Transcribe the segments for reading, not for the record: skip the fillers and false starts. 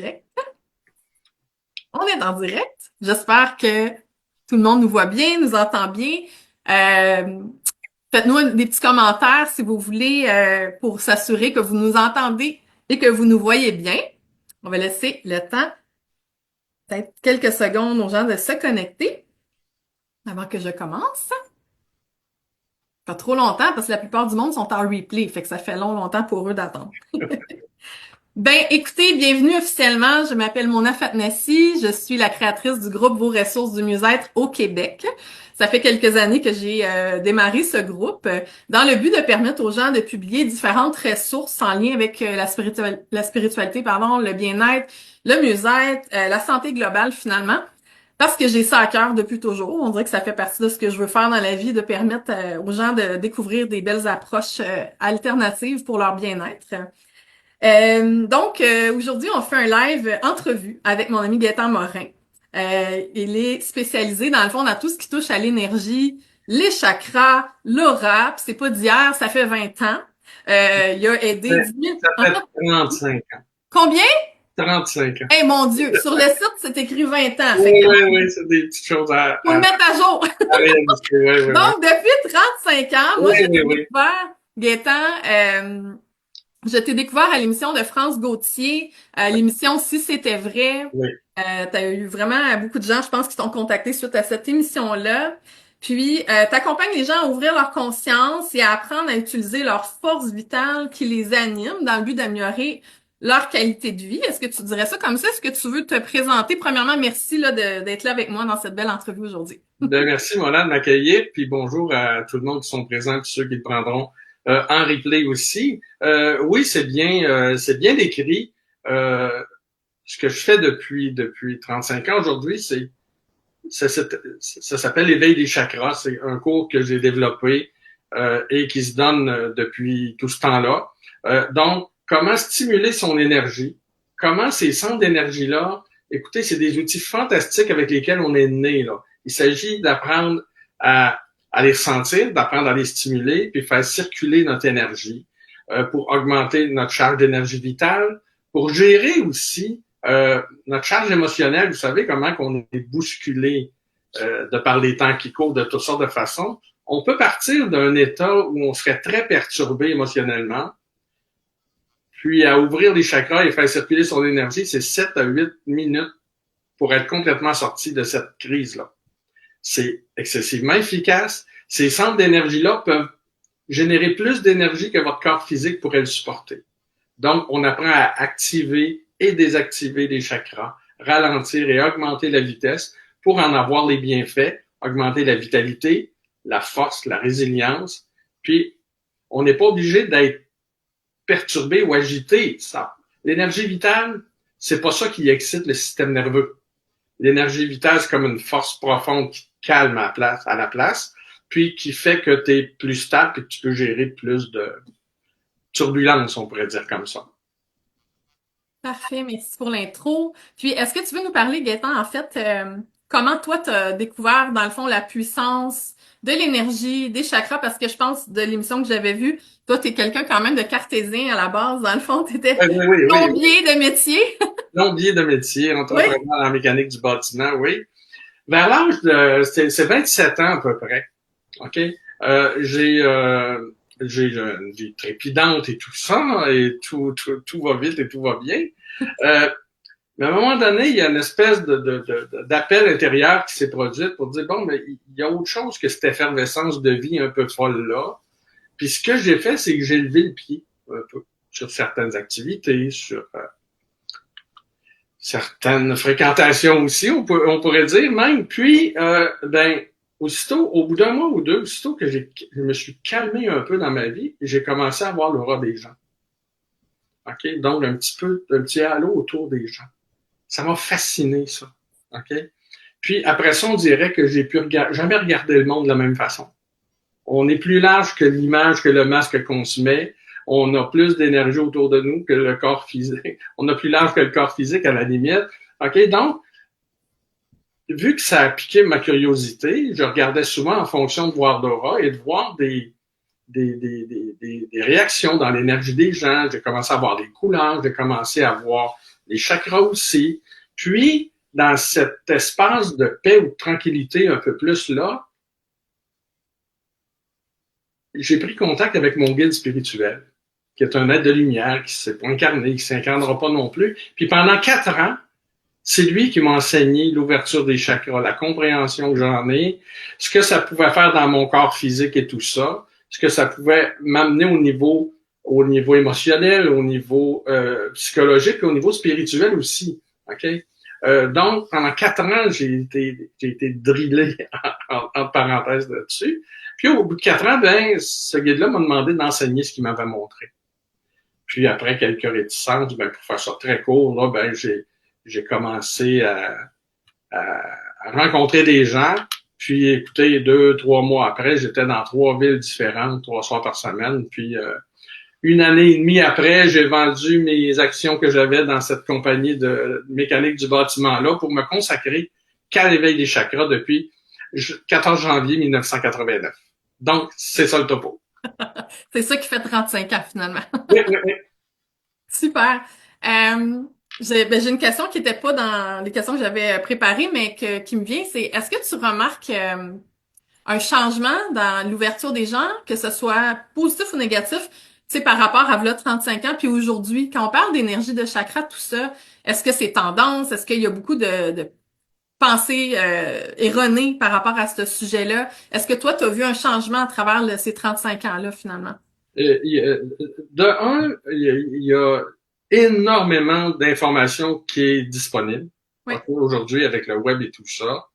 direct. On est en direct. J'espère que tout le monde nous voit bien, nous entend bien. Euh, Faites-nous des petits commentaires si vous voulez pour s'assurer que vous nous entendez et que vous nous voyez bien. On va laisser le temps, peut-être quelques secondes aux gens de se connecter avant que je commence. Pas trop longtemps parce que la plupart du monde sont en replay, fait que ça fait longtemps pour eux d'attendre. Ben, écoutez, bienvenue officiellement. Je m'appelle Mona Fatnassi. Je suis la créatrice du groupe Vos ressources du mieux-être au Québec. Ça fait quelques années que j'ai démarré ce groupe dans le but de permettre aux gens de publier différentes ressources en lien avec la spiritualité, pardon, le bien-être, le mieux-être, la santé globale finalement. Parce que j'ai ça à cœur depuis toujours. On dirait que ça fait partie de ce que je veux faire dans la vie, de permettre aux gens de découvrir des belles approches alternatives pour leur bien-être. Aujourd'hui, on fait un live entrevue avec mon ami Gaëtan Morin. Il est spécialisé, dans le fond, dans tout ce qui touche à l'énergie, les chakras, l'aura. Puis c'est pas d'hier, ça fait 20 ans. Il a aidé 10 000... Ça fait 35 ans. Combien? 35 ans. Eh mon Dieu, sur le site, c'est écrit 20 ans. Oui, Fait que, oui, c'est des petites choses faut le mettre à jour. réaliser. Oui. Donc, depuis 35 ans, moi, Oui, je t'ai oui. découvert, Gaëtan, je t'ai découvert à l'émission de France Gauthier, à l'émission Si c'était vrai. Oui. T'as eu vraiment beaucoup de gens, je pense, qui t'ont contacté suite à cette émission-là. Puis, t'accompagnes les gens à ouvrir leur conscience et à apprendre à utiliser leur force vitale qui les anime dans le but d'améliorer leur qualité de vie. Est-ce que tu dirais ça comme ça? Est-ce que tu veux te présenter? Premièrement, merci là, d'être là avec moi dans cette belle entrevue aujourd'hui. Ben, merci, Mona, de m'accueillir. Puis bonjour à tout le monde qui sont présents et ceux qui le prendront en replay aussi. Oui, c'est bien décrit. Ce que je fais depuis 35 ans aujourd'hui, ça s'appelle l'éveil des chakras. C'est un cours que j'ai développé et qui se donne depuis tout ce temps-là. Donc, comment stimuler son énergie? Comment ces centres d'énergie-là? Écoutez, c'est des outils fantastiques avec lesquels on est né, là. Il s'agit d'apprendre à les ressentir, d'apprendre à les stimuler, puis faire circuler notre énergie pour augmenter notre charge d'énergie vitale, pour gérer aussi notre charge émotionnelle. Vous savez comment qu'on est bousculé de par les temps qui courent de toutes sortes de façons. On peut partir d'un état où on serait très perturbé émotionnellement, puis à ouvrir les chakras et faire circuler son énergie, c'est 7 à 8 minutes pour être complètement sorti de cette crise-là. C'est excessivement efficace. Ces centres d'énergie-là peuvent générer plus d'énergie que votre corps physique pourrait le supporter. Donc, on apprend à activer et désactiver les chakras, ralentir et augmenter la vitesse pour en avoir les bienfaits, augmenter la vitalité, la force, la résilience. Puis, on n'est pas obligé d'être perturbé ou agité. L'énergie vitale, c'est pas ça qui excite le système nerveux. L'énergie vitale, c'est comme une force profonde qui te calme à la place, puis qui fait que tu es plus stable et que tu peux gérer plus de turbulence, on pourrait dire comme ça. Parfait, merci pour l'intro. Puis, est-ce que tu veux nous parler, Gaëtan, en fait, comment toi, t'as découvert, dans le fond, la puissance de l'énergie, des chakras, parce que je pense, de l'émission que j'avais vue, toi, t'es quelqu'un quand même de cartésien à la base. Dans le fond, t'étais Oui. plombier de métier. Plombier de métier, Oui. entrepreneur en mécanique du bâtiment, oui. Vers l'âge de... C'est 27 ans à peu près. OK? J'ai une vie trépidante et tout ça, et tout va vite et tout va bien. Mais à un moment donné, il y a une espèce d'appel intérieur qui s'est produit pour dire, bon, mais il y a autre chose que cette effervescence de vie un peu folle là. Puis ce que j'ai fait, c'est que j'ai levé le pied un peu sur certaines activités, sur certaines fréquentations aussi, on pourrait dire même. Puis, aussitôt, au bout d'un mois ou deux, aussitôt que je me suis calmé un peu dans ma vie, j'ai commencé à voir l'aura des gens. OK? Donc, un petit halo autour des gens. Ça m'a fasciné, ça. OK? Puis, après ça, on dirait que j'ai pu jamais regarder le monde de la même façon. On est plus large que l'image, que le masque qu'on se met. On a plus d'énergie autour de nous que le corps physique. On a plus large que le corps physique, à la limite. OK? Donc, vu que ça a piqué ma curiosité, je regardais souvent en fonction de voir d'aura et de voir des réactions dans l'énergie des gens. J'ai commencé à voir des couleurs, j'ai commencé à voir les chakras aussi. Puis, dans cet espace de paix ou de tranquillité un peu plus là, j'ai pris contact avec mon guide spirituel, qui est un être de lumière, qui s'est pas incarné, qui s'incarnera pas non plus. Puis pendant 4 ans, c'est lui qui m'a enseigné l'ouverture des chakras, la compréhension que j'en ai, ce que ça pouvait faire dans mon corps physique et tout ça, ce que ça pouvait m'amener au niveau émotionnel, au niveau psychologique et au niveau spirituel aussi. OK? Donc, pendant 4 ans, j'ai été drillé en parenthèse là-dessus. Puis au bout de 4 ans, ben, ce guide-là m'a demandé d'enseigner ce qu'il m'avait montré. Puis après quelques réticences, ben, pour faire ça très court, là, ben, j'ai commencé à rencontrer des gens. Puis écoutez, 2, 3 mois après, j'étais dans 3 villes différentes, 3 soirs par semaine. Puis 1 année et demie après, j'ai vendu mes actions que j'avais dans cette compagnie de mécanique du bâtiment-là pour me consacrer qu'à l'éveil des chakras depuis 14 janvier 1989. Donc, c'est ça le topo. C'est ça qui fait 35 ans finalement. Oui, oui, oui. Super. J'ai une question qui n'était pas dans les questions que j'avais préparées, mais qui me vient, c'est est-ce que tu remarques un changement dans l'ouverture des gens, que ce soit positif ou négatif, tu sais, par rapport à v'là 35 ans, puis aujourd'hui, quand on parle d'énergie de chakra, tout ça, est-ce que c'est tendance? Est-ce qu'il y a beaucoup de pensées erronées par rapport à ce sujet-là? Est-ce que toi, tu as vu un changement à travers ces 35 ans-là, finalement? De un, il y a énormément d'informations qui est disponible. Oui. Aujourd'hui, avec le web et tout ça.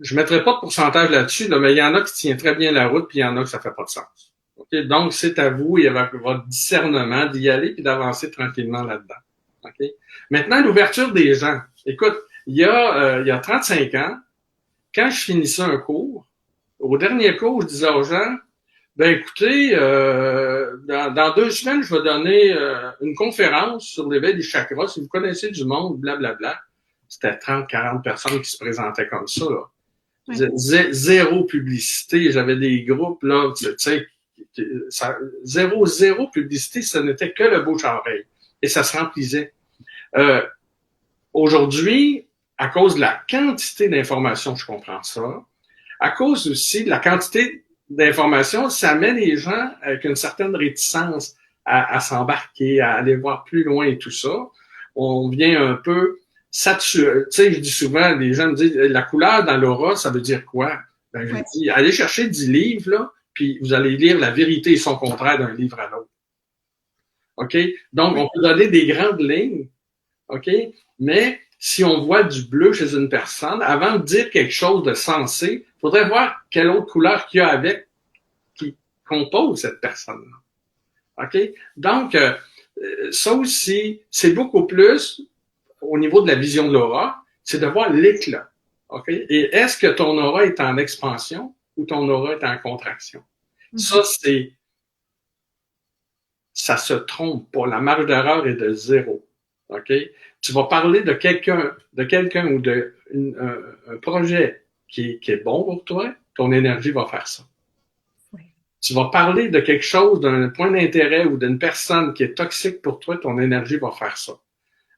Je mettrai pas de pourcentage là-dessus, là, mais il y en a qui tiennent très bien la route, puis il y en a que ça fait pas de sens. Okay? Donc, c'est à vous et avec votre discernement d'y aller puis d'avancer tranquillement là-dedans. Okay? Maintenant, l'ouverture des gens. Écoute, il y a 35 ans, quand je finissais un cours, au dernier cours, je disais aux gens, ben écoutez, dans 2 semaines, je vais donner une conférence sur l'éveil des chakras. Si vous connaissez du monde, blablabla. C'était 30, 40 personnes qui se présentaient comme ça, là. Oui. Zéro publicité. J'avais des groupes, là, tu sais, zéro publicité. Ce n'était que le bouche à oreille. Et ça se remplissait. Aujourd'hui, à cause de la quantité d'informations, je comprends ça. À cause aussi de la quantité d'informations, ça met les gens avec une certaine réticence à s'embarquer, à aller voir plus loin et tout ça. On vient un peu saturé. Tu sais, je dis souvent, les gens me disent, la couleur dans l'aura, ça veut dire quoi? Ben, je dis, allez chercher 10 livres, là, puis vous allez lire la vérité et son contraire d'un livre à l'autre. OK? Donc, on peut donner des grandes lignes, OK? Mais si on voit du bleu chez une personne, avant de dire quelque chose de sensé, il faudrait voir quelle autre couleur qu'il y a avec qui compose cette personne-là. OK? Donc, ça aussi, c'est beaucoup plus au niveau de la vision de l'aura, c'est de voir l'éclat. OK? Et est-ce que ton aura est en expansion ou ton aura est en contraction? Mm-hmm. Ça se trompe pas. La marge d'erreur est de 0. OK? Tu vas parler de quelqu'un ou un projet qui est bon pour toi, ton énergie va faire ça. Oui. Tu vas parler de quelque chose, d'un point d'intérêt ou d'une personne qui est toxique pour toi, ton énergie va faire ça.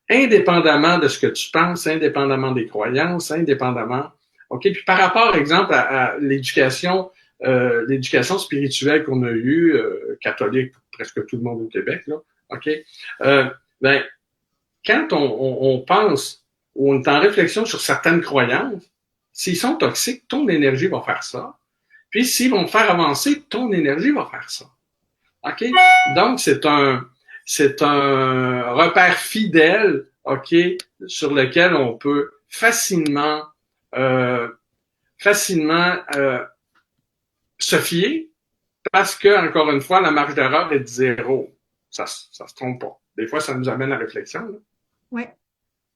Indépendamment de ce que tu penses, indépendamment des croyances, indépendamment. OK? Puis par rapport, par exemple, à l'éducation spirituelle qu'on a eue, catholique, presque tout le monde au Québec, là. OK? Ben, quand on pense ou on est en réflexion sur certaines croyances, s'ils sont toxiques, ton énergie va faire ça. Puis s'ils vont te faire avancer, ton énergie va faire ça. OK? Donc, c'est un repère fidèle, OK, sur lequel on peut facilement se fier parce que, encore une fois, la marge d'erreur est de 0. Ça se trompe pas. Des fois, ça nous amène à la réflexion, là. Oui.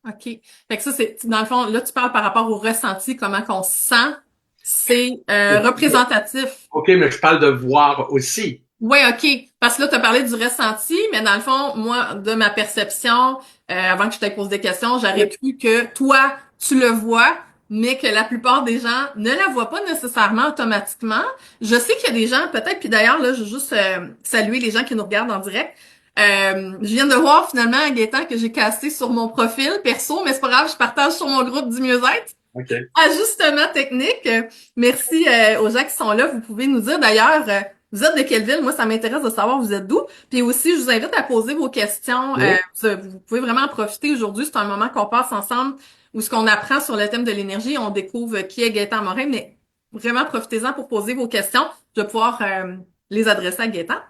OK. Fait que ça, c'est, dans le fond, là, tu parles par rapport au ressenti, comment qu'on se sent. C'est représentatif. OK, mais je parle de voir aussi. Oui, OK. Parce que là, tu as parlé du ressenti, mais dans le fond, moi, de ma perception, avant que je te pose des questions, j'aurais cru que toi, tu le vois, mais que la plupart des gens ne la voient pas nécessairement automatiquement. Je sais qu'il y a des gens, peut-être, puis d'ailleurs, là, je veux juste saluer les gens qui nous regardent en direct. Je viens de voir finalement, Gaëtan, que j'ai cassé sur mon profil perso, mais c'est pas grave, je partage sur mon groupe du mieux-être. OK. Ajustement technique. Merci aux gens qui sont là. Vous pouvez nous dire d'ailleurs, vous êtes de quelle ville? Moi, ça m'intéresse de savoir vous êtes d'où. Puis aussi, je vous invite à poser vos questions. Oui. Vous pouvez vraiment en profiter aujourd'hui. C'est un moment qu'on passe ensemble où ce qu'on apprend sur le thème de l'énergie, on découvre qui est Gaëtan Morin, mais vraiment profitez-en pour poser vos questions. Je vais pouvoir les adresser à Gaëtan.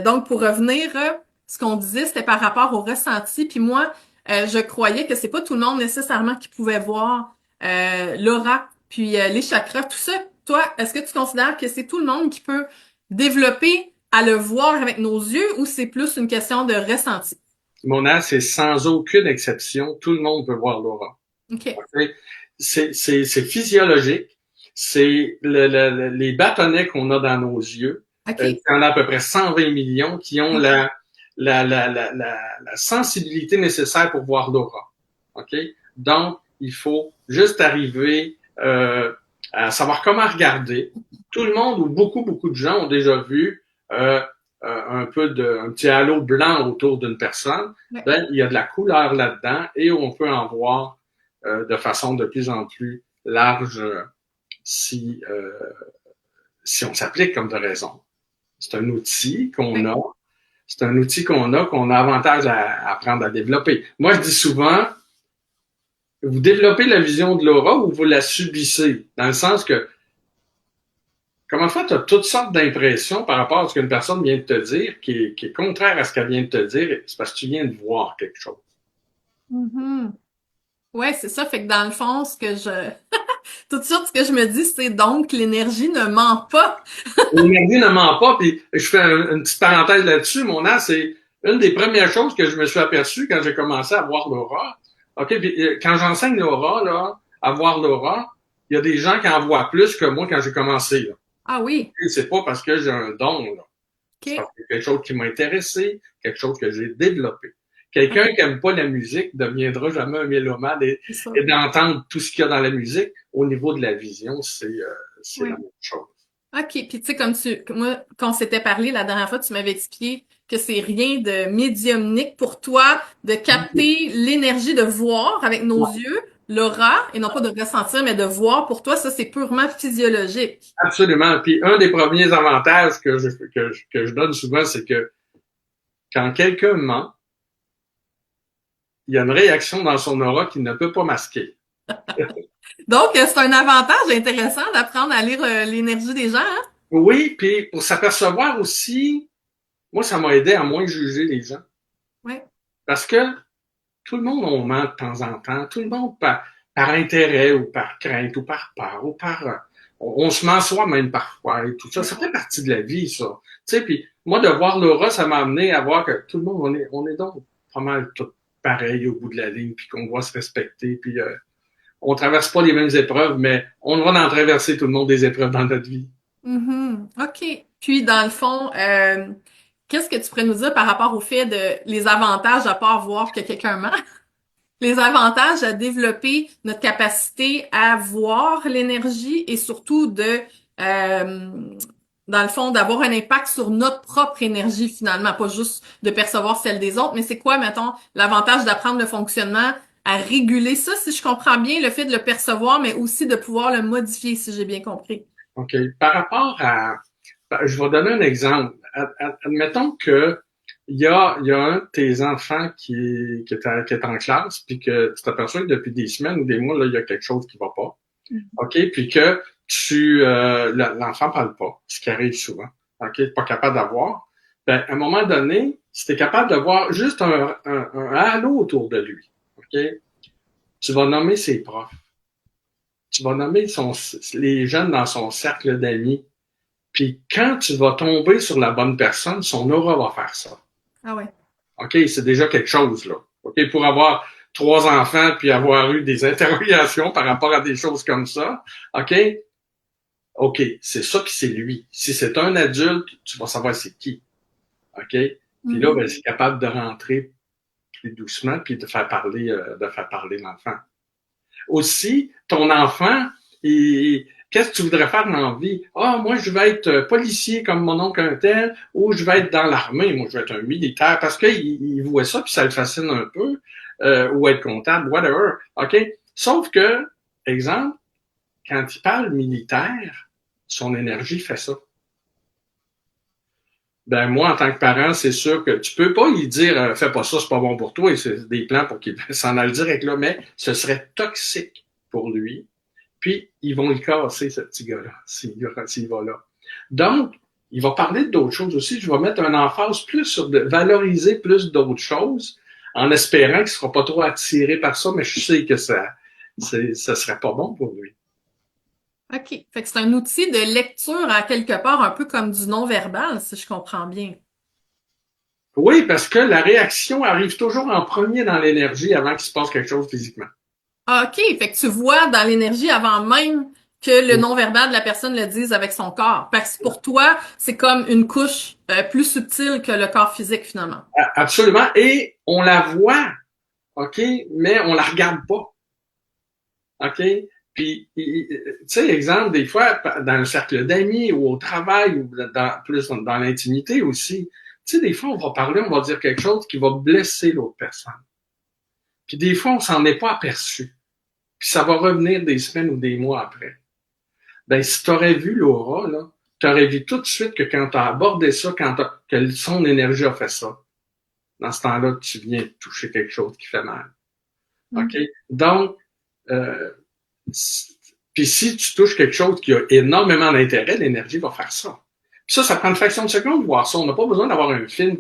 Donc, pour revenir, ce qu'on disait, c'était par rapport au ressenti. Puis moi, je croyais que c'est pas tout le monde nécessairement qui pouvait voir l'aura, puis les chakras, tout ça. Toi, est-ce que tu considères que c'est tout le monde qui peut développer à le voir avec nos yeux ou c'est plus une question de ressenti? Mona, c'est sans aucune exception. Tout le monde peut voir l'aura. OK. OK? C'est physiologique. C'est les bâtonnets qu'on a dans nos yeux. Il OK. y en a à peu près 120 millions qui ont OK. la sensibilité nécessaire pour voir l'aura. OK? Donc, il faut juste arriver à savoir comment regarder. Tout le monde ou beaucoup de gens ont déjà vu un petit halo blanc autour d'une personne. Ouais. Ben, il y a de la couleur là-dedans et on peut en voir de façon de plus en plus large si, euh, si on s'applique comme de raison. C'est un outil qu'on Ouais. a. C'est un outil qu'on a avantage à apprendre à développer. Moi, je dis souvent, vous développez la vision de l'aura ou vous la subissez. Dans le sens que, comment faire, tu as toutes sortes d'impressions par rapport à ce qu'une personne vient de te dire, qui est contraire à ce qu'elle vient de te dire, c'est parce que tu viens de voir quelque chose. Mhm. Ouais, c'est ça. Fait que dans le fond, tout de suite, ce que je me dis, c'est donc l'énergie ne ment pas. L'énergie ne ment pas, puis je fais une petite parenthèse là-dessus, mon âge, c'est une des premières choses que je me suis aperçu quand j'ai commencé à voir l'aura. OK, puis quand j'enseigne l'aura, là, à voir l'aura, il y a des gens qui en voient plus que moi quand j'ai commencé, là. Ah oui. Et c'est pas parce que j'ai un don, là. C'est parce OK. que quelque chose qui m'a intéressé, quelque chose que j'ai développé. Quelqu'un OK. qui aime pas la musique ne deviendra jamais un mélomane C'est ça. et d'entendre tout ce qu'il y a dans la musique. Au niveau de la vision, c'est la Oui. même chose. OK. Puis tu sais, moi, quand on s'était parlé la dernière fois, tu m'avais expliqué que c'est rien de médiumnique pour toi de capter l'énergie de voir avec nos yeux, l'aura, et non pas de ressentir, mais de voir. Pour toi, ça, c'est purement physiologique. Absolument. Puis un des premiers avantages que je donne souvent, c'est que quand quelqu'un ment, il y a une réaction dans son aura qu'il ne peut pas masquer. Donc, c'est un avantage intéressant d'apprendre à lire l'énergie des gens, hein? Oui, puis pour s'apercevoir aussi, moi, ça m'a aidé à moins juger les gens. Oui. Parce que tout le monde on ment de temps en temps, tout le monde par intérêt ou par crainte ou par peur ou par on se ment soi-même parfois et tout ça. Ça fait partie de la vie, ça. Tu sais, puis moi de voir Laura, ça m'a amené à voir que tout le monde on est donc pas mal tout pareil au bout de la ligne, puis qu'on doit se respecter, puis on traverse pas les mêmes épreuves, mais on va en traverser tout le monde des épreuves dans notre vie. Mhm. OK. Puis, dans le fond, qu'est-ce que tu pourrais nous dire par rapport au fait de les avantages à part voir que quelqu'un ment? Les avantages à développer notre capacité à voir l'énergie et surtout dans le fond, d'avoir un impact sur notre propre énergie finalement, pas juste de percevoir celle des autres, mais c'est quoi, mettons, l'avantage d'apprendre le fonctionnement à réguler ça, si je comprends bien, le fait de le percevoir, mais aussi de pouvoir le modifier, si j'ai bien compris. OK. Par rapport à je vais donner un exemple. Admettons que il y a un de tes enfants qui est en classe, puis que tu t'aperçois que depuis des semaines ou des mois, là, il y a quelque chose qui va pas. OK? Puis que l'enfant parle pas, ce qui arrive souvent. OK? Pas capable d'avoir. Ben, à un moment donné, si tu es capable de voir juste un halo autour de lui, OK? Tu vas nommer ses profs. Tu vas nommer les jeunes dans son cercle d'amis. Puis quand tu vas tomber sur la bonne personne, son aura va faire ça. Ah ouais. OK? C'est déjà quelque chose, là. OK? Pour avoir 3 enfants puis avoir eu des interrogations par rapport à des choses comme ça, OK? OK, c'est ça puis c'est lui. Si c'est un adulte, tu vas savoir c'est qui. OK? Puis là, ben, Mhm. c'est capable de rentrer plus doucement puis de faire parler l'enfant. Aussi, ton enfant, Qu'est-ce que tu voudrais faire dans la vie? Ah, moi, je vais être policier comme mon oncle un tel, ou je vais être dans l'armée, moi, je vais être un militaire, parce qu'il voit ça, puis ça le fascine un peu, ou être comptable, whatever. OK? Sauf que, exemple, quand il parle militaire, son énergie fait ça. Ben moi, en tant que parent, c'est sûr que tu peux pas lui dire fais pas ça, c'est pas bon pour toi, et c'est des plans pour qu'il s'en aille direct là, mais ce serait toxique pour lui. Puis ils vont le casser, ce petit gars-là, s'il va là. Donc, il va parler d'autres choses aussi. Je vais mettre un emphase plus sur de valoriser plus d'autres choses, en espérant qu'il ne sera pas trop attiré par ça, mais je sais que ça serait pas bon pour lui. OK. Fait que c'est un outil de lecture à quelque part un peu comme du non-verbal, si je comprends bien. Oui, parce que la réaction arrive toujours en premier dans l'énergie avant qu'il se passe quelque chose physiquement. Ah, OK. Fait que tu vois dans l'énergie avant même que le non-verbal de la personne le dise avec son corps. Parce que pour toi, c'est comme une couche plus subtile que le corps physique, finalement. Absolument. Et on la voit, OK, mais on la regarde pas. OK? Puis, tu sais, exemple, des fois, dans le cercle d'amis ou au travail ou plus dans l'intimité aussi, tu sais, des fois, on va parler, on va dire quelque chose qui va blesser l'autre personne. Puis des fois, on s'en est pas aperçu. Puis ça va revenir des semaines ou des mois après. Ben, si tu aurais vu Laura, là, tu aurais vu tout de suite que quand tu as abordé ça, que son énergie a fait ça, dans ce temps-là, tu viens de toucher quelque chose qui fait mal. OK? Donc, euh, puis si tu touches quelque chose qui a énormément d'intérêt, l'énergie va faire ça. Puis ça prend une fraction de seconde de voir ça. On n'a pas besoin d'avoir un film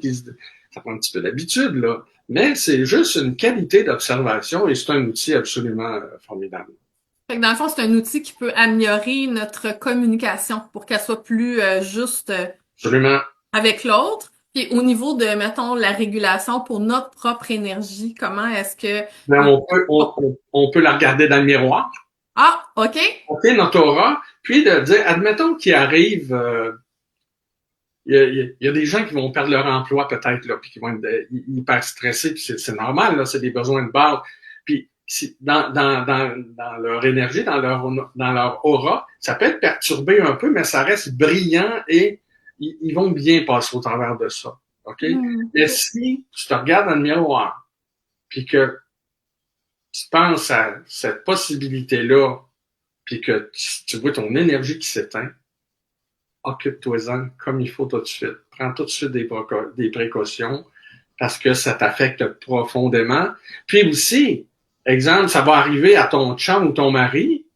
ça prend un petit peu d'habitude, là. Mais c'est juste une qualité d'observation et c'est un outil absolument formidable. Fait que dans le fond, c'est un outil qui peut améliorer notre communication pour qu'elle soit plus juste Absolument. avec l'autre. Puis au niveau de, mettons, la régulation pour notre propre énergie, comment est-ce que... Mais on peut la regarder dans le miroir. Ah, OK. OK, notre aura, puis de dire, admettons qu'il arrive, il y a des gens qui vont perdre leur emploi peut-être, là, puis qui vont être hyper stressés, puis c'est normal, là, c'est des besoins de base. Puis dans leur énergie, dans leur aura, ça peut être perturbé un peu, mais ça reste brillant et ils vont bien passer au travers de ça. OK? Mais si tu te regardes dans le miroir, puis que tu penses à cette possibilité-là, puis que tu vois ton énergie qui s'éteint, occupe-toi-en comme il faut tout de suite. Prends tout de suite des précautions parce que ça t'affecte profondément. Puis aussi, exemple, ça va arriver à ton chum ou ton mari,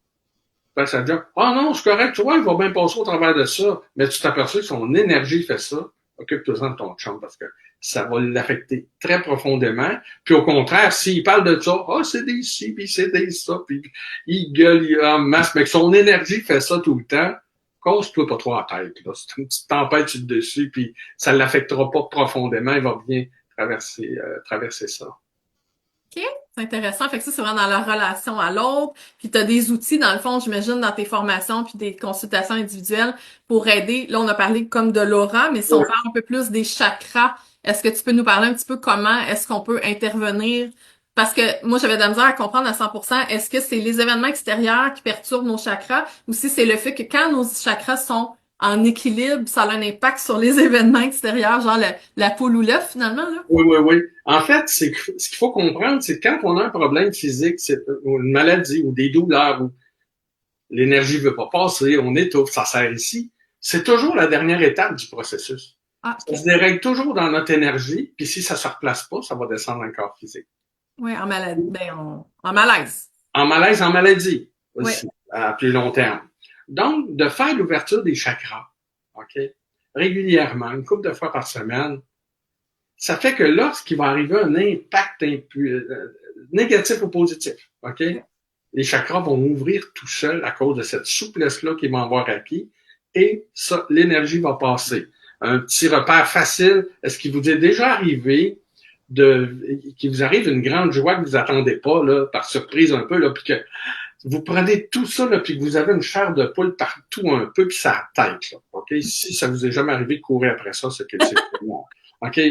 ben ça te dit, ah non, c'est correct, tu vois, il va bien passer au travers de ça, mais tu t'aperçois que son énergie fait ça, occupe-toi-en de ton chum parce que ça va l'affecter très profondément. Puis au contraire, s'il parle de ça, ah, c'est des ci, puis c'est des ça, puis il gueule, il en masse, mais que son énergie fait ça tout le temps, cause-toi pas trop la tête, là. C'est une petite tempête sur le dessus, puis ça ne l'affectera pas profondément, il va bien traverser ça. OK. C'est intéressant. Fait que ça, c'est vraiment dans la relation à l'autre. Puis tu as des outils, dans le fond, j'imagine, dans tes formations puis des consultations individuelles pour aider. Là, on a parlé comme de l'aura, mais si on parle un peu plus des chakras, est-ce que tu peux nous parler un petit peu comment est-ce qu'on peut intervenir? Parce que moi, j'avais de la misère à comprendre à 100%, est-ce que c'est les événements extérieurs qui perturbent nos chakras ou si c'est le fait que quand nos chakras sont en équilibre, ça a un impact sur les événements extérieurs, genre la poule ou l'œuf, finalement, là? Oui, oui, oui. En fait, ce qu'il faut comprendre, c'est que quand on a un problème physique, ou une maladie, ou des douleurs, ou l'énergie veut pas passer, on étouffe, ça sert ici, c'est toujours la dernière étape du processus. Ah, Ça OK. se dérègle toujours dans notre énergie, puis si ça se replace pas, ça va descendre dans le corps physique. Oui, en maladie, en malaise. En malaise, en maladie Oui. aussi, à plus long terme. Donc, de faire l'ouverture des chakras, OK, régulièrement, une couple de fois par semaine, ça fait que lorsqu'il va arriver un impact négatif ou positif, OK, les chakras vont ouvrir tout seuls à cause de cette souplesse-là qu'ils vont avoir acquis et ça, l'énergie va passer. Un petit repère facile, est-ce qu'il vous est déjà arrivé qu'il vous arrive une grande joie que vous attendez pas, là, par surprise un peu, là, puis que vous prenez tout ça, là, puis que vous avez une chair de poule partout un peu, puis ça tête, là, OK? Si ça vous est jamais arrivé de courir après ça, c'est que c'est bon. OK?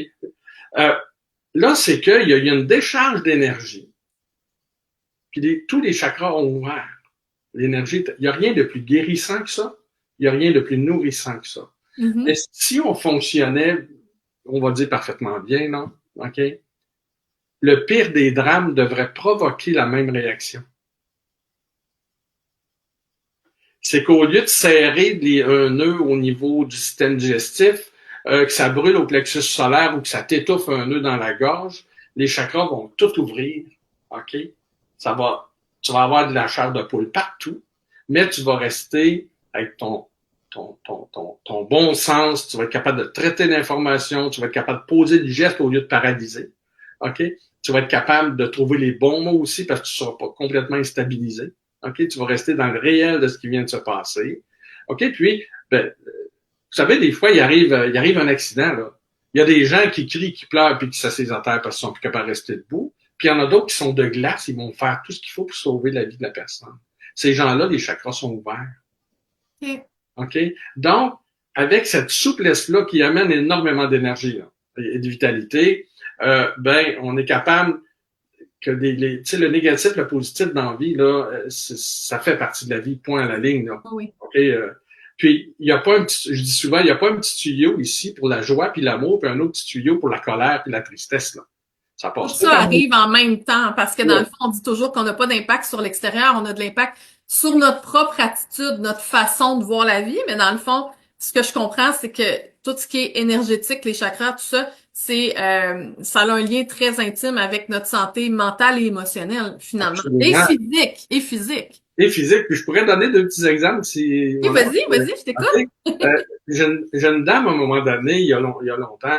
Là, c'est qu'il y a une décharge d'énergie, puis tous les chakras ont ouvert. L'énergie, il n'y a rien de plus guérissant que ça. Il n'y a rien de plus nourrissant que ça. Et si on fonctionnait, on va dire parfaitement bien, non? OK? Le pire des drames devrait provoquer la même réaction. C'est qu'au lieu de serrer un nœud au niveau du système digestif, que ça brûle au plexus solaire ou que ça t'étouffe un nœud dans la gorge, les chakras vont tout ouvrir. OK? Tu vas avoir de la chair de poule partout, mais tu vas rester avec ton bon sens, tu vas être capable de traiter l'information, tu vas être capable de poser du geste au lieu de paralyser. OK? Tu vas être capable de trouver les bons mots aussi parce que tu ne seras pas complètement instabilisé. OK? Tu vas rester dans le réel de ce qui vient de se passer. OK? Puis, vous savez, des fois, il arrive un accident, là. Il y a des gens qui crient, qui pleurent, puis qui s'assisent à terre parce qu'ils sont plus capables de rester debout. Puis il y en a d'autres qui sont de glace, ils vont faire tout ce qu'il faut pour sauver la vie de la personne. Ces gens-là, les chakras sont ouverts. OK? Donc, avec cette souplesse-là qui amène énormément d'énergie et de vitalité, on est capable que le négatif, le positif dans la vie, là, ça fait partie de la vie, point à la ligne. Là. Oui. Okay? Puis, il y a pas je dis souvent, il n'y a pas un petit tuyau ici pour la joie puis l'amour, puis un autre petit tuyau pour la colère puis la tristesse. Là. Ça passe Tout ça arrive en même temps, parce que dans le fond, on dit toujours qu'on n'a pas d'impact sur l'extérieur, on a de l'impact sur notre propre attitude, notre façon de voir la vie, mais dans le fond, ce que je comprends, c'est que tout ce qui est énergétique, les chakras, tout ça, ça a un lien très intime avec notre santé mentale et émotionnelle, finalement. Absolument. Et physique. Et physique. Puis je pourrais donner deux petits exemples si. Oui, vas-y, je t'écoute. J'ai une dame à un moment donné, il y a longtemps,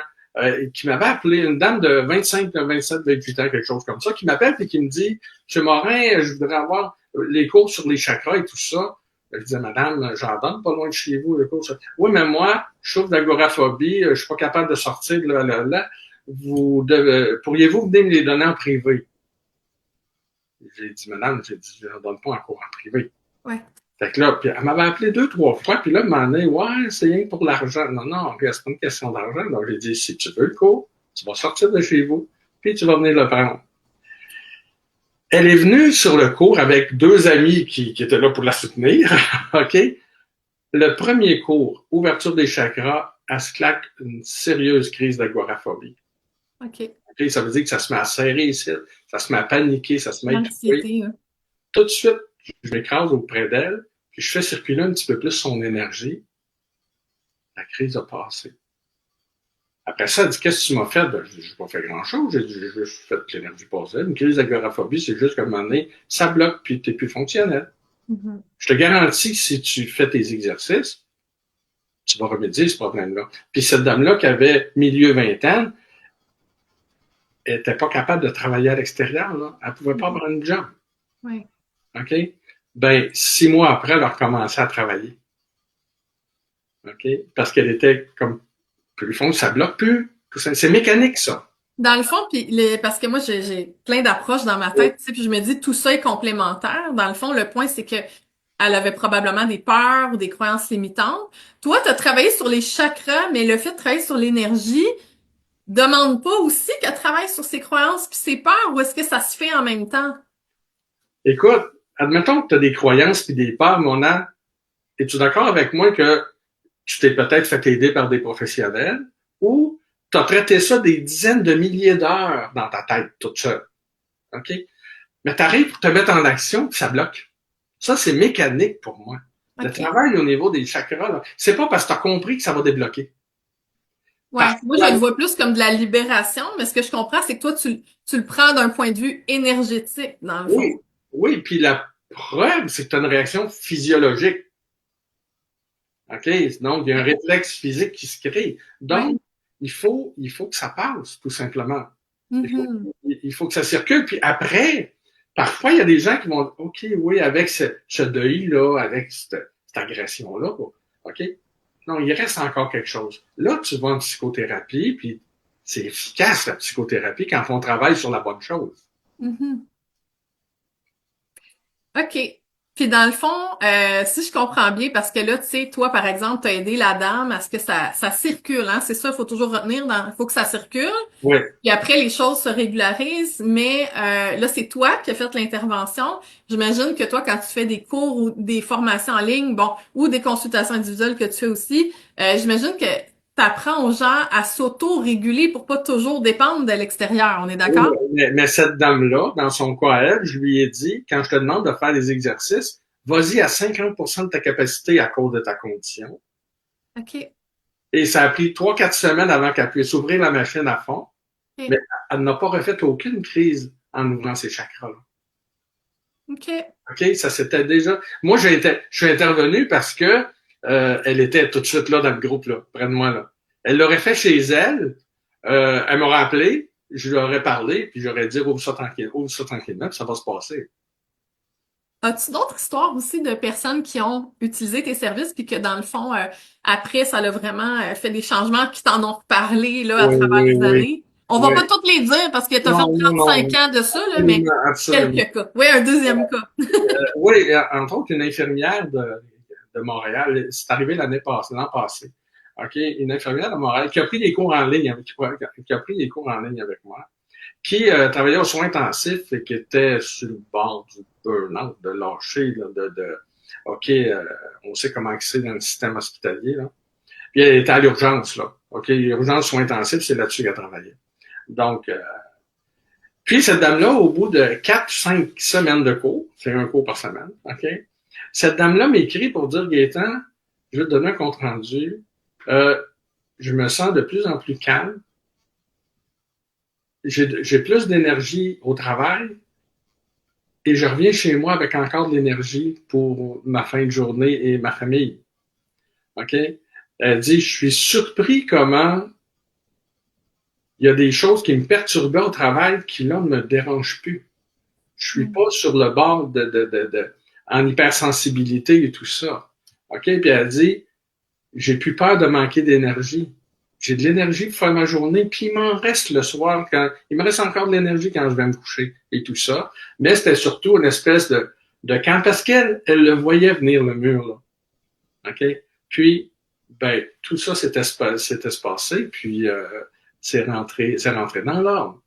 qui m'avait appelé, une dame de 25, 27, 28 ans, quelque chose comme ça, qui m'appelle et qui me dit, Monsieur Morin, je voudrais avoir les cours sur les chakras et tout ça. Je disais, madame, j'en donne pas loin de chez vous, les cours sur... Oui, mais moi, je souffre d'agoraphobie, je suis pas capable de sortir de là. Pourriez-vous venir me les donner en privé? J'ai dit, madame, je ne donne pas en cours en privé. Ouais. Fait que là, puis elle m'avait appelé 2-3 fois, puis là, elle m'a dit, ouais, c'est rien pour l'argent. Non, c'est pas une question d'argent. Donc, j'ai dit, si tu veux le cours, tu vas sortir de chez vous, puis tu vas venir le prendre. Elle est venue sur le cours avec deux amis qui étaient là pour la soutenir, OK? Le premier cours, ouverture des chakras, elle se claque une sérieuse crise d'agoraphobie. OK. Okay? Ça veut dire que ça se met à serrer ici, ça se met à paniquer, ça se met à étouffer. Hein. Tout de suite, je m'écrase auprès d'elle, puis je fais circuler un petit peu plus son énergie. La crise a passé. Après ça, elle dit, qu'est-ce que tu m'as fait? Ben, je n'ai pas fait grand-chose. J'ai juste fait que l'énergie passait. Une crise d'agoraphobie, c'est juste qu'à un moment donné, ça bloque, puis tu n'es plus fonctionnel. Mm-hmm. Je te garantis que si tu fais tes exercices, tu vas remédier ce problème-là. Puis cette dame-là qui avait milieu vingtaine, elle n'était pas capable de travailler à l'extérieur. Là. Elle ne pouvait pas avoir une job. Oui. OK? Ben, 6 mois après, elle a recommencé à travailler. OK? Parce qu'elle était comme plus fond, ça bloque plus. C'est mécanique, ça. Dans le fond, parce que moi, j'ai plein d'approches dans ma tête, tu sais, puis je me dis, tout ça est complémentaire. Dans le fond, le point, c'est que elle avait probablement des peurs ou des croyances limitantes. Toi, tu as travaillé sur les chakras, mais le fait de travailler sur l'énergie demande pas aussi qu'elle travaille sur ses croyances puis ses peurs, ou est-ce que ça se fait en même temps? Écoute, admettons que tu as des croyances puis des peurs, mon âme. Es-tu d'accord avec moi que tu t'es peut-être fait aider par des professionnels ou tu as traité ça des dizaines de milliers d'heures dans ta tête toute seule? OK? Mais tu arrives pour te mettre en action puis ça bloque. Ça, c'est mécanique pour moi. Okay. Le travail au niveau des chakras, là, c'est pas parce que tu as compris que ça va débloquer. Ouais, moi, je le vois plus comme de la libération, mais ce que je comprends, c'est que toi, tu le prends d'un point de vue énergétique, dans le fond. Oui, puis la preuve, c'est que tu as une réaction physiologique. OK? Donc, il y a un réflexe physique qui se crée. Donc, il faut que ça passe, tout simplement. Mm-hmm. Il faut que ça circule. Puis après, parfois, il y a des gens qui vont OK, oui, avec ce deuil-là, avec cette agression-là, OK? Non, il reste encore quelque chose. Là, tu vas en psychothérapie, puis c'est efficace, la psychothérapie, quand on travaille sur la bonne chose. Mm-hmm. OK. Puis dans le fond, si je comprends bien, parce que là, tu sais, toi, par exemple, t'as aidé la dame à ce que ça circule, hein? C'est ça, il faut toujours retenir il faut que ça circule. Oui, Puis après, les choses se régularisent, mais là, c'est toi qui as fait l'intervention. J'imagine que toi, quand tu fais des cours ou des formations en ligne, bon, ou des consultations individuelles que tu fais aussi, j'imagine que tu apprends aux gens à s'auto-réguler pour pas toujours dépendre de l'extérieur. On est oui, d'accord? mais cette dame-là, dans son cas à elle, je lui ai dit, quand je te demande de faire des exercices, vas-y à 50% de ta capacité à cause de ta condition. OK. Et ça a pris 3, 4 semaines avant qu'elle puisse ouvrir la machine à fond. Mais OK. elle n'a pas refait aucune crise en ouvrant ses chakras-là. OK. OK? Ça c'était déjà. Moi, je suis intervenu parce que elle était tout de suite là dans le groupe, là, près de moi, là. Elle l'aurait fait chez elle. Elle m'aurait appelé, je lui aurais parlé, puis j'aurais dit ouvre ça tranquillement, puis ça va se passer. As-tu d'autres histoires aussi de personnes qui ont utilisé tes services puis que dans le fond, après, ça l'a vraiment fait des changements qui t'en ont parlé là à Oui, travers oui, les oui. années? On va Oui. pas toutes les dire parce que tu as fait Non, non, 35 non. ans de ça, là, mais Absolument, absolument. quelques cas. Oui, un deuxième cas. Oui, entre autres, une infirmière de Montréal, c'est arrivé l'an passé. OK? Une infirmière de Montréal qui a pris des cours en ligne qui a pris des cours en ligne avec moi, qui travaillait aux soins intensifs et qui était sur le bord du burn-out, de lâcher, là, OK, on sait comment c'est dans le système hospitalier, là. Puis elle était à l'urgence, là. OK, l'urgence soins intensifs, c'est là-dessus qu'elle travaillait. Donc, puis cette dame-là, au bout de 4, 5 semaines de cours, c'est un cours par semaine, OK? Cette dame-là m'écrit pour dire, Gaétan, je vais te donner un compte rendu. Euh, je me sens de plus en plus calme. J'ai plus d'énergie au travail et je reviens chez moi avec encore de l'énergie pour ma fin de journée et ma famille. OK? Elle dit, je suis surpris comment il y a des choses qui me perturbaient au travail qui, là, ne me dérangent plus. Je suis Mm. pas sur le bord en hypersensibilité et tout ça. OK? Puis elle dit, j'ai plus peur de manquer d'énergie. J'ai de l'énergie pour faire ma journée, puis il m'en reste le soir il me reste encore de l'énergie quand je vais me coucher et tout ça. Mais c'était surtout une espèce de camp parce elle le voyait venir le mur, là. OK? Puis, ben, tout ça s'était passé, puis c'est rentré dans l'ordre.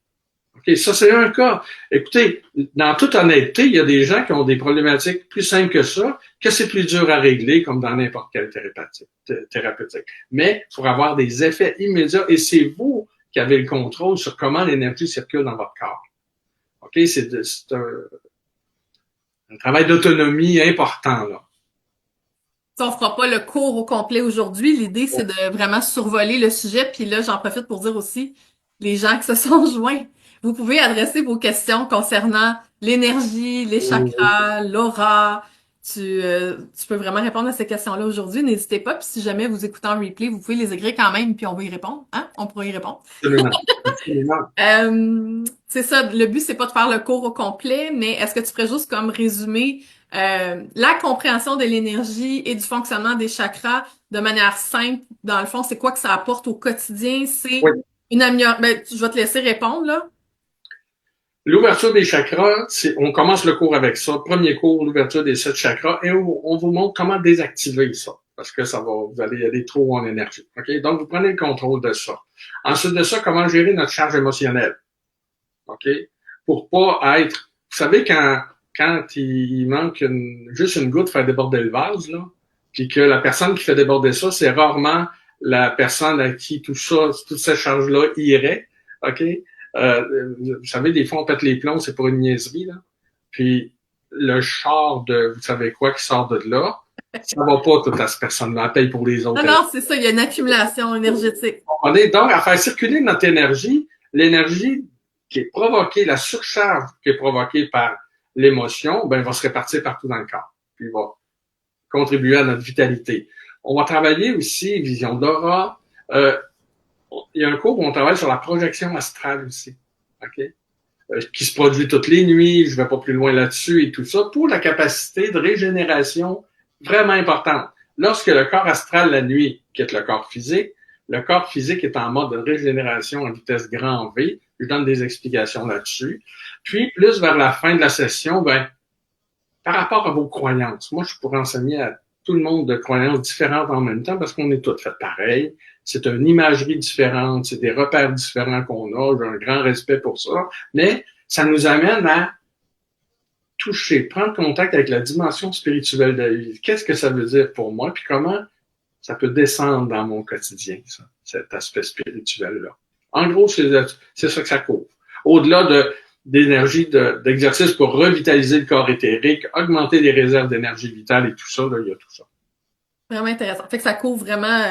OK, ça, c'est un cas. Écoutez, dans toute honnêteté, il y a des gens qui ont des problématiques plus simples que ça, que c'est plus dur à régler, comme dans n'importe quelle thérapeutique. Mais pour avoir des effets immédiats, et c'est vous qui avez le contrôle sur comment l'énergie circule dans votre corps. OK, c'est un travail d'autonomie important, là. On fera pas le cours au complet aujourd'hui. L'idée, c'est de vraiment survoler le sujet. Puis là, j'en profite pour dire aussi, les gens qui se sont joints, vous pouvez adresser vos questions concernant l'énergie, les chakras, l'aura. Tu peux vraiment répondre à ces questions-là aujourd'hui. N'hésitez pas. Puis si jamais vous écoutez en replay, vous pouvez les écrire quand même, puis on va y répondre. Hein? On pourra y répondre. Absolument. Absolument. C'est ça, le but, c'est pas de faire le cours au complet, mais est-ce que tu ferais juste comme résumer la compréhension de l'énergie et du fonctionnement des chakras de manière simple? Dans le fond, c'est quoi que ça apporte au quotidien? C'est Oui. une amélioration. Ben, je vais te laisser répondre, là. L'ouverture des chakras, on commence le cours avec ça. Premier cours, l'ouverture des 7 chakras, et on vous montre comment désactiver ça. Parce que vous allez aller trop en énergie. OK? Donc, vous prenez le contrôle de ça. Ensuite de ça, comment gérer notre charge émotionnelle. OK? Pour pas être, vous savez, quand il manque juste une goutte pour faire déborder le vase, là, puis que la personne qui fait déborder ça, c'est rarement la personne à qui tout ça, toute cette charge-là irait. OK? Vous savez, des fois, on pète les plombs, c'est pour une niaiserie, là. Puis, le char de, vous savez quoi, qui sort de là, ça va pas toute à cette personne-là. Elle paye pour les Non, autres. non, c'est ça, il y a une accumulation énergétique. On est donc à faire circuler notre énergie, l'énergie qui est provoquée, la surcharge qui est provoquée par l'émotion, ben, va se répartir partout dans le corps. Puis va contribuer à notre vitalité. On va travailler aussi vision d'aura. Il y a un cours où on travaille sur la projection astrale aussi. OK? Qui se produit toutes les nuits, je ne vais pas plus loin là-dessus et tout ça, pour la capacité de régénération vraiment importante. Lorsque le corps astral la nuit quitte le corps physique est en mode de régénération en vitesse grand V. Je donne des explications là-dessus. Puis, plus vers la fin de la session, ben, par rapport à vos croyances. Moi, je pourrais enseigner à tout le monde de croyances différentes en même temps parce qu'on est tous faits pareil. C'est une imagerie différente, c'est des repères différents qu'on a. J'ai un grand respect pour ça. Mais ça nous amène à toucher, prendre contact avec la dimension spirituelle de la vie. Qu'est-ce que ça veut dire pour moi? Puis comment ça peut descendre dans mon quotidien, ça, cet aspect spirituel-là. En gros, c'est ça que ça couvre. Au-delà d'énergie d'exercice pour revitaliser le corps éthérique, augmenter les réserves d'énergie vitale et tout ça, là, il y a tout ça. Vraiment intéressant. Fait que ça couvre vraiment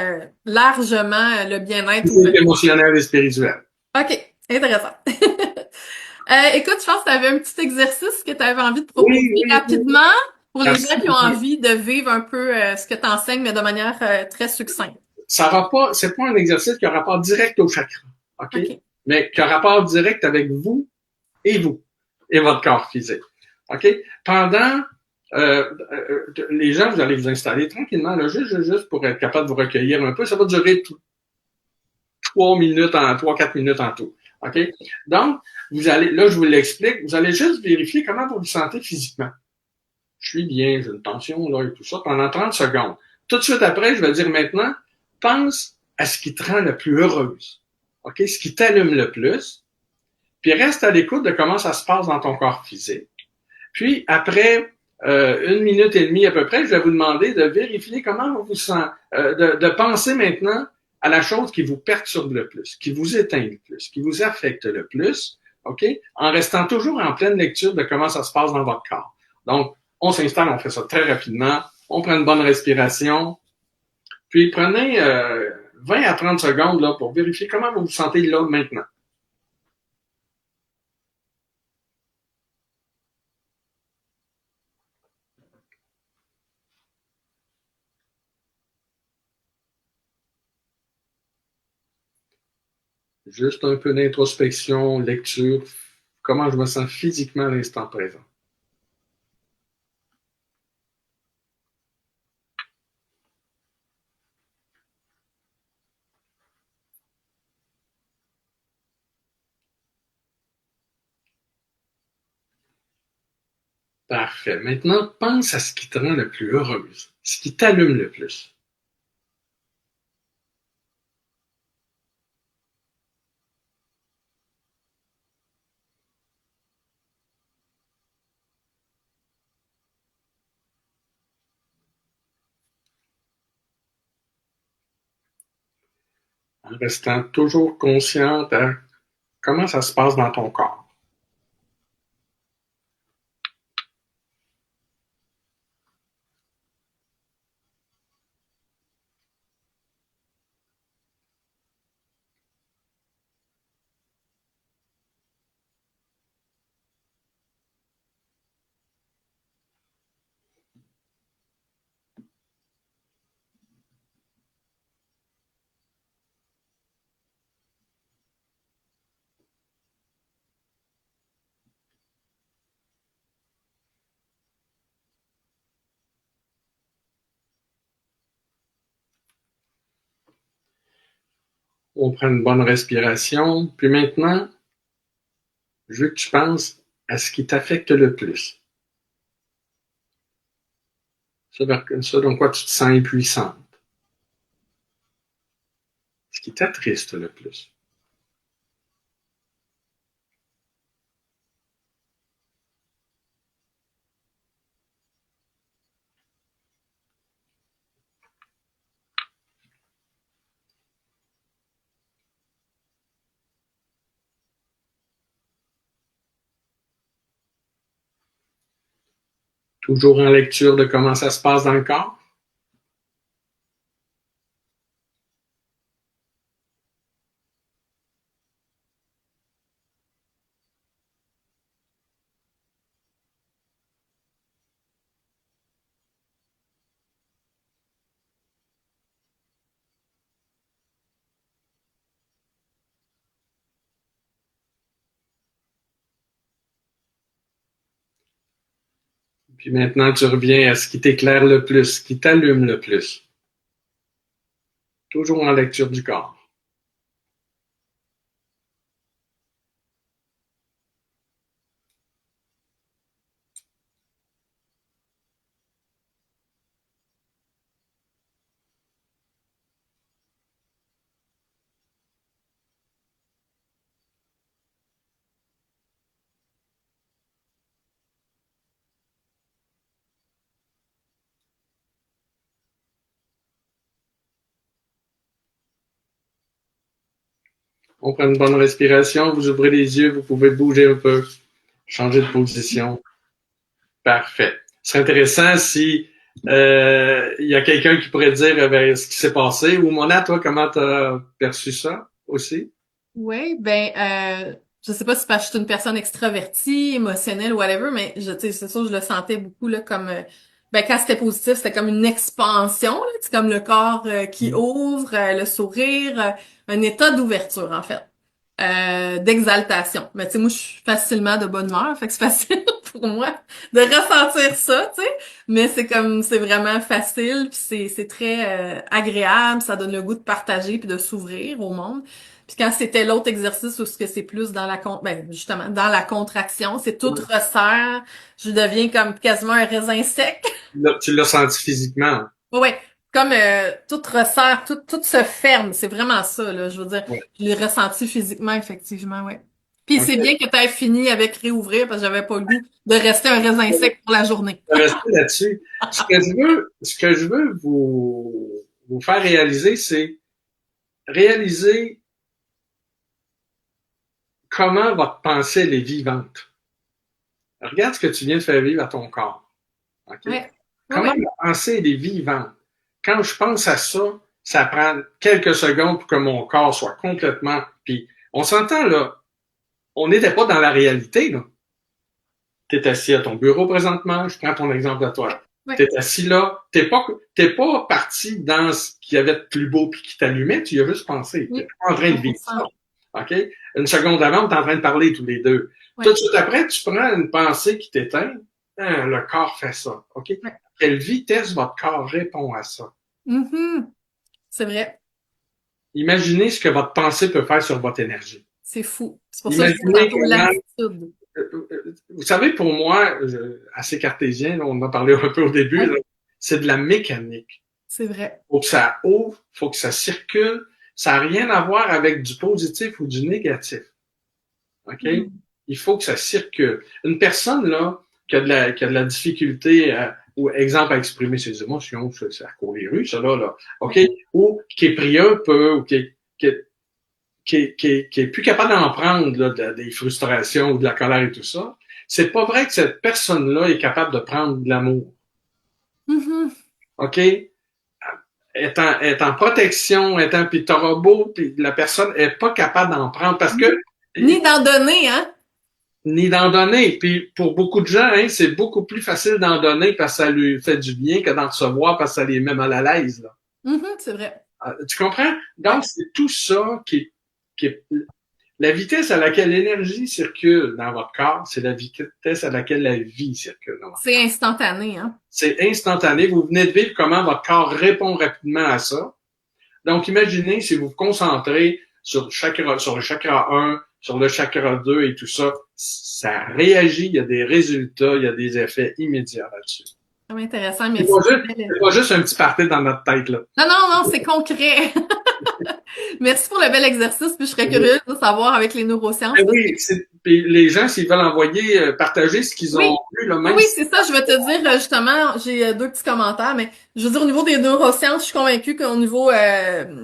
largement le bien-être. Émotionnel et spirituel. OK, intéressant. Écoute, je pense que tu avais un petit exercice que tu avais envie de proposer Oui, oui, oui. rapidement pour les gens qui ont Absolument. envie de vivre un peu ce que tu enseignes, mais de manière très succincte. Ça aura pas, c'est pas un exercice qui a rapport direct au chakra, OK? OK. Mais qui a rapport direct avec vous et votre corps physique. OK? Pendant les gens, vous allez vous installer tranquillement, là, juste pour être capable de vous recueillir un peu. Ça va durer 3-4 minutes en tout. OK? Donc, vous allez, là, je vous l'explique, vous allez juste vérifier comment vous vous sentez physiquement. Je suis bien, j'ai une tension, là, et tout ça, pendant 30 secondes. Tout de suite après, je vais dire maintenant, pense à ce qui te rend le plus heureuse. OK? Ce qui t'allume le plus. Puis reste à l'écoute de comment ça se passe dans ton corps physique. Puis après 1 minute et demie à peu près, je vais vous demander de vérifier comment vous vous sentez, de penser maintenant à la chose qui vous perturbe le plus, qui vous éteint le plus, qui vous affecte le plus, OK? En restant toujours en pleine lecture de comment ça se passe dans votre corps. Donc, on s'installe, on fait ça très rapidement, on prend une bonne respiration, puis prenez 20 à 30 secondes là, pour vérifier comment vous vous sentez là maintenant. Juste un peu d'introspection, lecture, comment je me sens physiquement à l'instant présent. Parfait. Maintenant, pense à ce qui te rend le plus heureuse, ce qui t'allume le plus. En restant toujours consciente à comment ça se passe dans ton corps. On prend une bonne respiration. Puis maintenant, je veux que tu penses à ce qui t'affecte le plus. Ça dans quoi tu te sens impuissante. Ce qui t'attriste le plus. Toujours en lecture de comment ça se passe dans le corps. Puis maintenant, tu reviens à ce qui t'éclaire le plus, ce qui t'allume le plus. Toujours en lecture du corps. On prend une bonne respiration, vous ouvrez les yeux, vous pouvez bouger un peu, changer de position. Parfait. Ce serait intéressant si il y a quelqu'un qui pourrait dire ce qui s'est passé. Ou Mona, toi, comment t'as perçu ça aussi? Oui, je sais pas si parce que je suis une personne extravertie, émotionnelle, whatever, mais tu sais, c'est sûr, je le sentais beaucoup là comme, quand c'était positif, c'était comme une expansion, là, c'est comme le corps qui ouvre, le sourire, un état d'ouverture en fait, d'exaltation. Mais tu sais, moi, je suis facilement de bonne humeur, fait que c'est facile pour moi de ressentir ça, tu sais. Mais c'est vraiment facile, puis c'est très agréable, ça donne le goût de partager puis de s'ouvrir au monde. Puis quand c'était l'autre exercice où ce que c'est plus dans justement dans la contraction, c'est tout Ouais. resserre, je deviens comme quasiment un raisin sec. Là, tu l'as senti physiquement. Ouais, comme tout resserre, tout se ferme, c'est vraiment ça là, je veux dire, Ouais. je l'ai ressenti physiquement effectivement, ouais. Puis c'est OK. bien que tu aies fini avec réouvrir parce que j'avais pas le goût de rester un raisin sec pour la journée. Je vais rester là-dessus. Ce que je veux vous faire réaliser, c'est réaliser comment votre pensée elle est vivante. Regarde ce que tu viens de faire vivre à ton corps. OK? Ouais. Ouais, Comment ouais. la pensée elle est vivante. Quand je pense à ça, ça prend quelques secondes pour que mon corps soit complètement. Puis on s'entend là, on n'était pas dans la réalité là. Tu es assis à ton bureau présentement, je prends ton exemple à toi. Ouais. Tu es assis là, t'es pas parti dans ce qu'il y avait de plus beau puis qui t'allumait, tu y as juste pensé. Tu es Oui. en train de vivre 100%. ça. OK? Une seconde avant, on est en train de parler tous les deux. Tout Ouais. de suite après, tu prends une pensée qui t'éteint, le corps fait ça. OK? Ouais. Quelle vitesse votre corps répond à ça? Mhm. C'est vrai. Imaginez ce que votre pensée peut faire sur votre énergie. C'est fou. C'est pour ça que je dis Imaginez tantôt comment l'attitude. vous savez, pour moi, assez cartésien, là, on en a parlé un peu au début, Oui, là, c'est de la mécanique. c'est vrai. Faut que ça ouvre, faut que ça circule. Ça n'a rien à voir avec du positif ou du négatif. OK? Mhm. Il faut que ça circule. Une personne, là, qui a de la difficulté ou exemple à exprimer ses émotions, ça court les rues, ça là, OK? Oui. Ou qui est pris un peu, ou qui est plus capable d'en prendre là, des frustrations ou de la colère et tout ça, c'est pas vrai que cette personne-là est capable de prendre de l'amour. Mhm. OK? Est en protection, puis t'auras beau, puis la personne est pas capable d'en prendre parce que Ni d'en donner, hein? ni d'en donner. Puis pour beaucoup de gens, hein, c'est beaucoup plus facile d'en donner parce que ça lui fait du bien que d'en recevoir parce que ça les met mal à l'aise. Là. Mhm, c'est vrai. Tu comprends? Ouais. Donc, c'est tout ça qui est la vitesse à laquelle l'énergie circule dans votre corps, c'est la vitesse à laquelle la vie circule dans votre C'est corps. instantané, hein? C'est instantané. Vous venez de vivre comment votre corps répond rapidement à ça. Donc, imaginez si vous vous concentrez sur le chakra 1, sur le chakra 2 et tout ça, ça réagit, il y a des résultats, il y a des effets immédiats là-dessus. C'est intéressant, C'est merci. pas juste, c'est pas juste un petit party dans notre tête, là. Non, non, non, c'est concret. Merci pour le bel exercice, puis je serais curieuse de savoir avec les neurosciences. Mais oui, puis les gens, s'ils veulent envoyer, partager ce qu'ils Oui, ont vu, là, oui, même oui, si c'est ça. Je vais te dire justement, j'ai deux petits commentaires, mais je veux dire au niveau des neurosciences, je suis convaincue qu'au niveau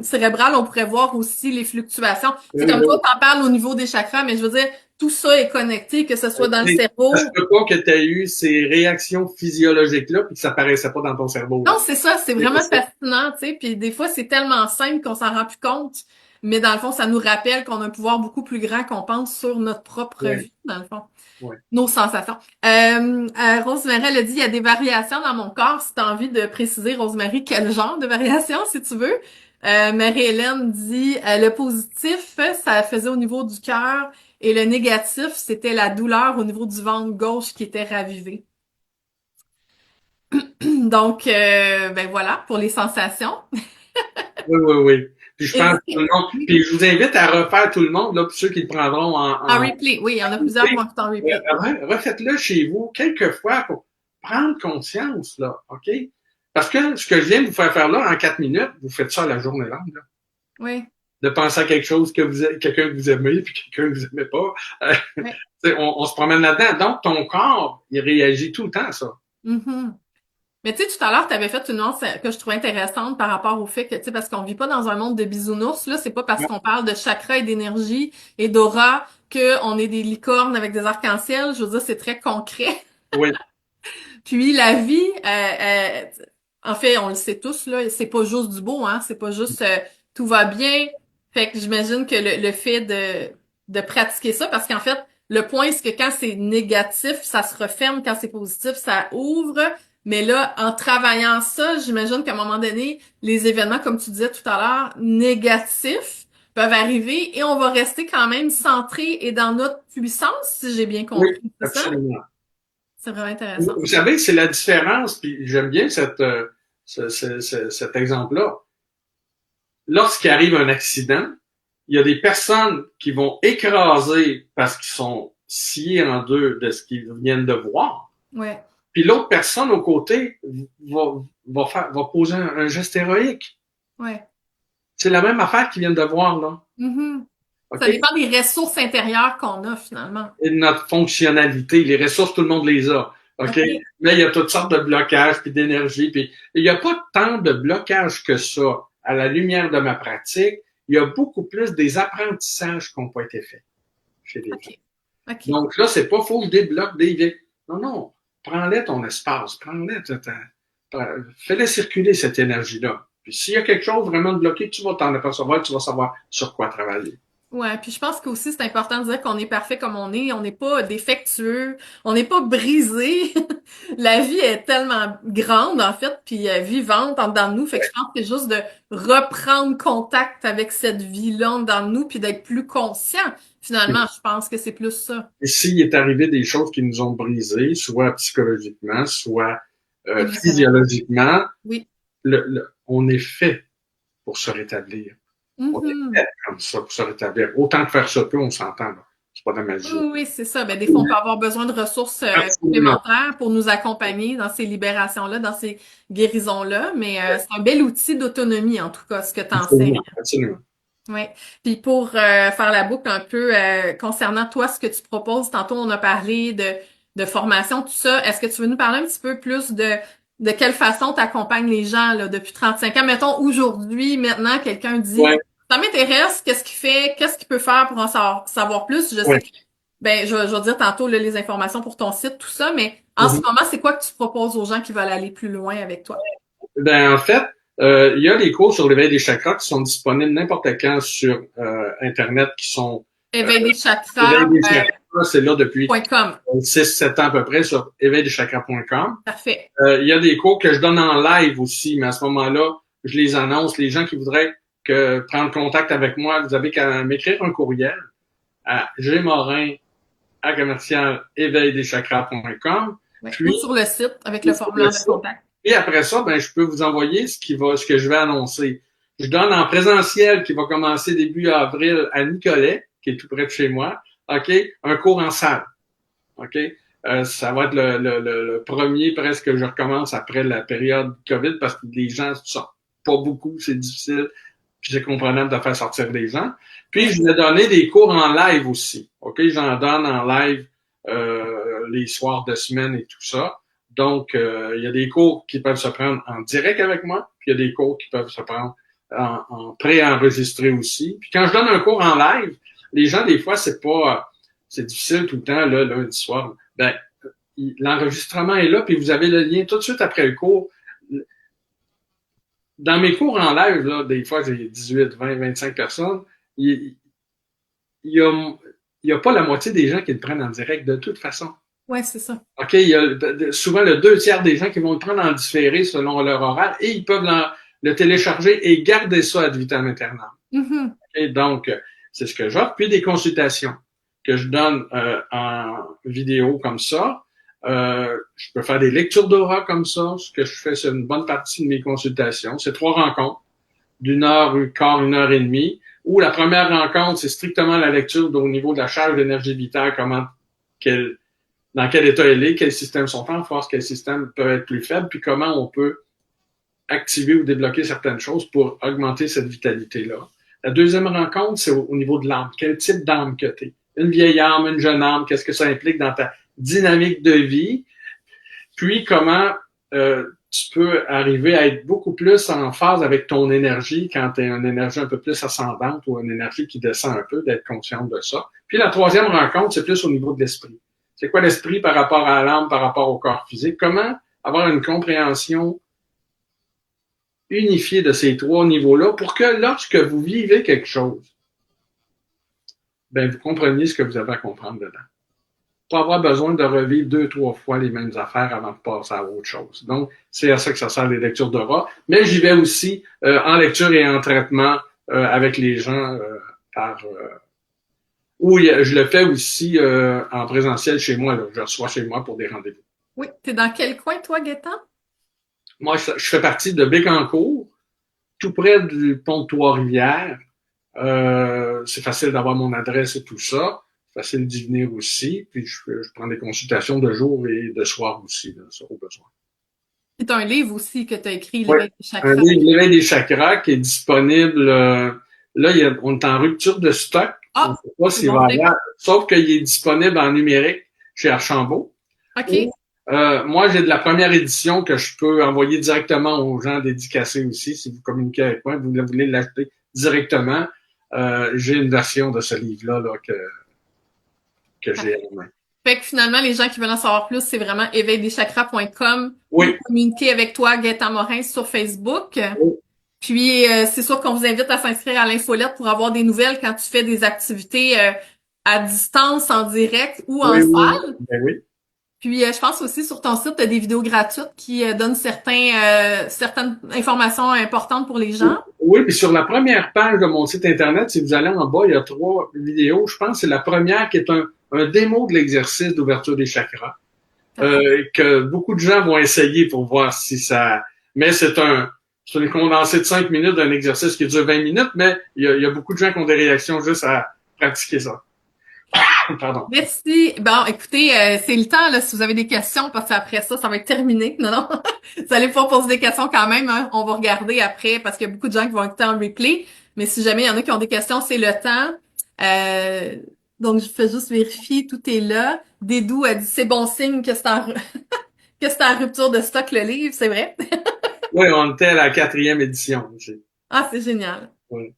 cérébral, on pourrait voir aussi les fluctuations. C'est comme toi, t'en parles au niveau des chakras, mais je veux dire, tout ça est connecté, que ce soit dans le ça se cerveau. peut pas que tu aies eu ces réactions physiologiques-là puis que ça paraissait pas dans ton cerveau, là. Non, c'est ça, c'est C'est vraiment possible. fascinant, tu sais. Puis des fois, c'est tellement simple qu'on s'en rend plus compte, mais dans le fond, ça nous rappelle qu'on a un pouvoir beaucoup plus grand qu'on pense sur notre propre Ouais, vie, dans le fond. ouais. Nos sensations. Rosemary, elle a dit, il y a des variations dans mon corps. Si tu as envie de préciser, Rosemary, quel genre de variation, si tu veux. Marie-Hélène dit, le positif, ça faisait au niveau du cœur et le négatif, c'était la douleur au niveau du ventre gauche qui était ravivée. Donc, ben voilà, pour les sensations. Oui, oui, oui. Puis je pense que tout Et- le monde. Puis je vous invite à refaire tout le monde, là, pour ceux qui le prendront En en replay, oui, il y en a plusieurs qui replay. vont écouter en replay. Refaites-le chez vous quelques fois pour prendre conscience, là, OK? Parce que ce que je viens de vous faire là, en 4 minutes, vous faites ça à la journée longue, là. Oui, De penser à quelque chose quelqu'un que vous aimez, puis quelqu'un que vous aimez pas. oui. On se promène là-dedans. Donc, ton corps, il réagit tout le temps à ça. Mhm. Mais tu sais, tout à l'heure, tu avais fait une nuance que je trouvais intéressante par rapport au fait que, tu sais, parce qu'on vit pas dans un monde de bisounours, là, c'est pas parce qu'on parle de chakra et d'énergie et d'aura que on est des licornes avec des arcs-en-ciel. Je veux dire, c'est très concret. Oui, Puis la vie, en fait, on le sait tous, là, c'est pas juste du beau, hein, c'est pas juste tout va bien. Fait que j'imagine que le fait de pratiquer ça, parce qu'en fait, le point, c'est que quand c'est négatif, ça se referme, quand c'est positif, ça ouvre. Mais là, en travaillant ça, j'imagine qu'à un moment donné, les événements, comme tu disais tout à l'heure, négatifs peuvent arriver et on va rester quand même centré et dans notre puissance, si j'ai bien oui, compris, c'est ça? absolument. C'est vraiment intéressant. Vous savez, c'est la différence, puis j'aime bien cet exemple-là. Lorsqu'il arrive un accident, il y a des personnes qui vont écraser parce qu'ils sont sciés en deux de ce qu'ils viennent de voir. Ouais. Puis l'autre personne au côté va poser un geste héroïque. Ouais. C'est la même affaire qu'ils viennent de voir, là. Mhm. Ça OK? dépend des ressources intérieures qu'on a finalement. Et de notre fonctionnalité. Les ressources, tout le monde les a. OK? OK. Mais il y a toutes sortes de blocages, puis d'énergie, puis il n'y a pas tant de blocages que ça. À la lumière de ma pratique, il y a beaucoup plus des apprentissages qui n'ont pas été faits chez les gens. OK. OK. Donc là, c'est pas faut que je débloque des vies. Non, non. Prends-les ton espace. Prends-les. Fais-les circuler cette énergie-là. Puis s'il y a quelque chose vraiment de bloqué, tu vas t'en apercevoir, tu vas savoir sur quoi travailler. Ouais, puis je pense qu'aussi c'est important de dire qu'on est parfait comme on n'est pas défectueux, on n'est pas brisé. La vie est tellement grande en fait, puis vivante en dedans de nous, fait que je pense que c'est juste de reprendre contact avec cette vie-là en dedans de nous, puis d'être plus conscient. Finalement, je pense que c'est plus ça. Et s'il est arrivé des choses qui nous ont brisés, soit psychologiquement, soit Émotionnellement. physiologiquement, Oui. on est fait pour se rétablir. On est Mhm. fait comme ça pour se rétablir. Autant que faire ça peut, on s'entend. Là. C'est pas de la Oui, magie. oui, c'est ça. Ben, des fois, on peut avoir besoin de ressources Absolument. complémentaires pour nous accompagner dans ces libérations-là, dans ces guérisons-là. Mais c'est un bel outil d'autonomie, en tout cas, ce que tu enseignes. Absolument. Absolument. Oui. Puis pour faire la boucle un peu concernant toi, ce que tu proposes, tantôt on a parlé de formation, tout ça. Est-ce que tu veux nous parler un petit peu plus de quelle façon tu accompagnes les gens là, depuis 35 ans? Mettons aujourd'hui, maintenant, quelqu'un dit Ouais, ça m'intéresse, qu'est-ce qu'il fait, qu'est-ce qu'il peut faire pour en savoir plus? Je sais ouais. que ben je vais dire tantôt là, les informations pour ton site, tout ça, mais en ce Mhm. moment, c'est quoi que tu proposes aux gens qui veulent aller plus loin avec toi? Ben, en fait, il y a des cours sur l'éveil des chakras qui sont disponibles n'importe quand sur Internet qui sont euh, Éveil des éveil chakras, des chakras, c'est là depuis .com. 6-7 ans à peu près sur éveildechakras.com. Parfait. Il y a des cours que je donne en live aussi, mais à ce moment-là, je les annonce. Les gens qui voudraient prendre contact avec moi, vous avez qu'à m'écrire un courriel à gmorin à commercial éveildechakras.com. Ouais. Ou Puis, sur le site avec le formulaire de contact. et après ça, ben, je peux vous envoyer ce que je vais annoncer. Je donne en présentiel qui va commencer début avril à Nicolet, qui est tout près de chez moi, OK, un cours en salle. OK? Ça va être le premier presque que je recommence après la période COVID parce que les gens sortent pas beaucoup, c'est difficile, puis c'est comprenable de faire sortir des gens. Puis je vais donner des cours en live aussi. OK? J'en donne en live les soirs de semaine et tout ça. Donc, il y a des cours qui peuvent se prendre en direct avec moi, puis il y a des cours qui peuvent se prendre en pré-enregistré aussi. Puis quand je donne un cours en live, les gens, des fois, c'est difficile tout le temps, là, lundi soir. Ben, l'enregistrement est là, puis vous avez le lien tout de suite après le cours. Dans mes cours en live, là, des fois, j'ai 18, 20, 25 personnes. Il y a, il y a pas la moitié des gens qui le prennent en direct de toute façon. Ouais, c'est ça. OK, il y a souvent le 2 tiers des gens qui vont le prendre en différé selon leur horaire et ils peuvent le télécharger et garder ça ad vitam aeternam. Mhm. Et donc, c'est ce que j'offre. Puis des consultations que je donne en vidéo comme ça. Je peux faire des lectures d'aura comme ça. Ce que je fais, c'est une bonne partie de mes consultations. C'est 3 rencontres d'1 heure, quart, 1 heure et demie. Où la première rencontre, c'est strictement la lecture au niveau de la charge d'énergie vitale, dans quel état elle est, quels systèmes sont en force, quels systèmes peuvent être plus faibles, puis comment on peut activer ou débloquer certaines choses pour augmenter cette vitalité-là. La deuxième rencontre, c'est au niveau de l'âme. Quel type d'âme que tu es? Une vieille âme, une jeune âme, qu'est-ce que ça implique dans ta dynamique de vie? Puis comment tu peux arriver à être beaucoup plus en phase avec ton énergie quand tu as une énergie un peu plus ascendante ou une énergie qui descend un peu, d'être consciente de ça. Puis la troisième rencontre, c'est plus au niveau de l'esprit. C'est quoi l'esprit par rapport à l'âme, par rapport au corps physique? Comment avoir une compréhension unifiée de ces trois niveaux-là pour que lorsque vous vivez quelque chose, ben vous compreniez ce que vous avez à comprendre dedans. Pas avoir besoin de revivre 2-3 fois les mêmes affaires avant de passer à autre chose. Donc, c'est à ça que ça sert les lectures d'aura. Mais j'y vais aussi en lecture et en traitement avec les gens ou je le fais aussi en présentiel chez moi. Là. Je reçois chez moi pour des rendez-vous. Oui. T'es dans quel coin, toi, Gaétan? Moi, je fais partie de Bécancour, tout près du pont de Trois-Rivières. C'est facile d'avoir mon adresse et tout ça. Facile d'y venir aussi. Puis je prends des consultations de jour et de soir aussi, là, ça au besoin. C'est un livre aussi que tu as écrit, Oui, L'éveil des un chakras. livre, L'éveil des chakras, qui est disponible. Là, on est en rupture de stock. On ne Ah, sait pas c'est s'il bon, va c'est avoir, sauf qu'il est disponible en numérique chez Archambault. Et, OK. moi, j'ai de la première édition que je peux envoyer directement aux gens dédicacés aussi. Si vous communiquez avec moi, vous voulez l'acheter directement. J'ai une version de ce livre-là là, que j'ai en main. Fait que finalement, les gens qui veulent en savoir plus, c'est vraiment éveildeschakras.com ou Oui, communiquer avec toi, Gaëtan Morin, sur Facebook. oui, Puis, c'est sûr qu'on vous invite à s'inscrire à l'infolette pour avoir des nouvelles quand tu fais des activités à distance, en direct ou en oui, oui. salle. Ben oui. Puis, je pense aussi sur ton site, tu as des vidéos gratuites qui donnent certaines informations importantes pour les gens. Oui, puis sur la première page de mon site Internet, si vous allez en bas, il y a 3 vidéos. Je pense que c'est la première qui est un démo de l'exercice d'ouverture des chakras, que beaucoup de gens vont essayer pour voir si ça... Mais c'est une condensée de 5 minutes d'un exercice qui dure 20 minutes, mais il y a beaucoup de gens qui ont des réactions juste à pratiquer ça. Pardon. Merci. Bon, écoutez, c'est le temps, là, si vous avez des questions, parce qu'après ça, ça va être terminé. Non, non. Vous allez pouvoir poser des questions quand même, hein. On va regarder après, parce qu'il y a beaucoup de gens qui vont écouter en replay. Mais si jamais il y en a qui ont des questions, c'est le temps. Euh, donc, je fais juste vérifier, tout est là. Dédou a dit, c'est bon signe que que c'est en rupture de stock, le livre, c'est vrai? Oui, on était à la 4e édition. Ah, c'est génial. Oui.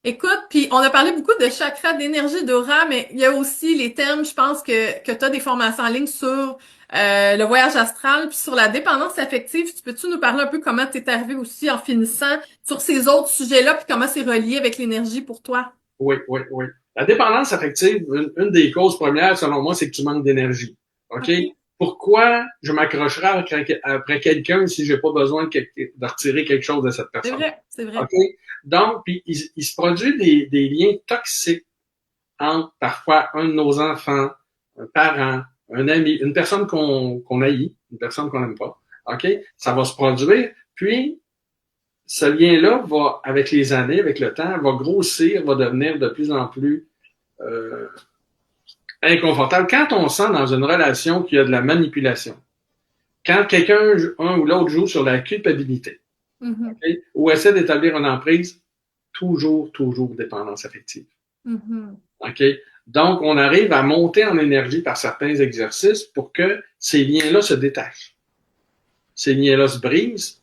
Écoute, puis on a parlé beaucoup de chakras, d'énergie, d'aura, mais il y a aussi les thèmes, je pense que tu as des formations en ligne sur le voyage astral, puis sur la dépendance affective. Tu peux-tu nous parler un peu comment tu es arrivé aussi en finissant sur ces autres sujets-là, puis comment c'est relié avec l'énergie pour toi? Oui, oui, oui. La dépendance affective, une des causes premières, selon moi, c'est que tu manques d'énergie. OK? OK. Pourquoi je m'accrocherai après quelqu'un si j'ai pas besoin de retirer quelque chose de cette C'est personne? vrai, c'est vrai. OK? Donc, puis il se produit des liens toxiques entre parfois un de nos enfants, un parent, un ami, une personne qu'on haït, une personne qu'on n'aime pas. OK? Ça va se produire. Puis, ce lien-là va, avec les années, avec le temps, va grossir, va devenir de plus en plus euh, inconfortable. Quand on sent dans une relation qu'il y a de la manipulation, quand quelqu'un, un ou l'autre, joue sur la culpabilité, Mhm, okay, ou essaie d'établir une emprise, toujours dépendance affective. mhm. OK? Donc, on arrive à monter en énergie par certains exercices pour que ces liens-là se détachent. Ces liens-là se brisent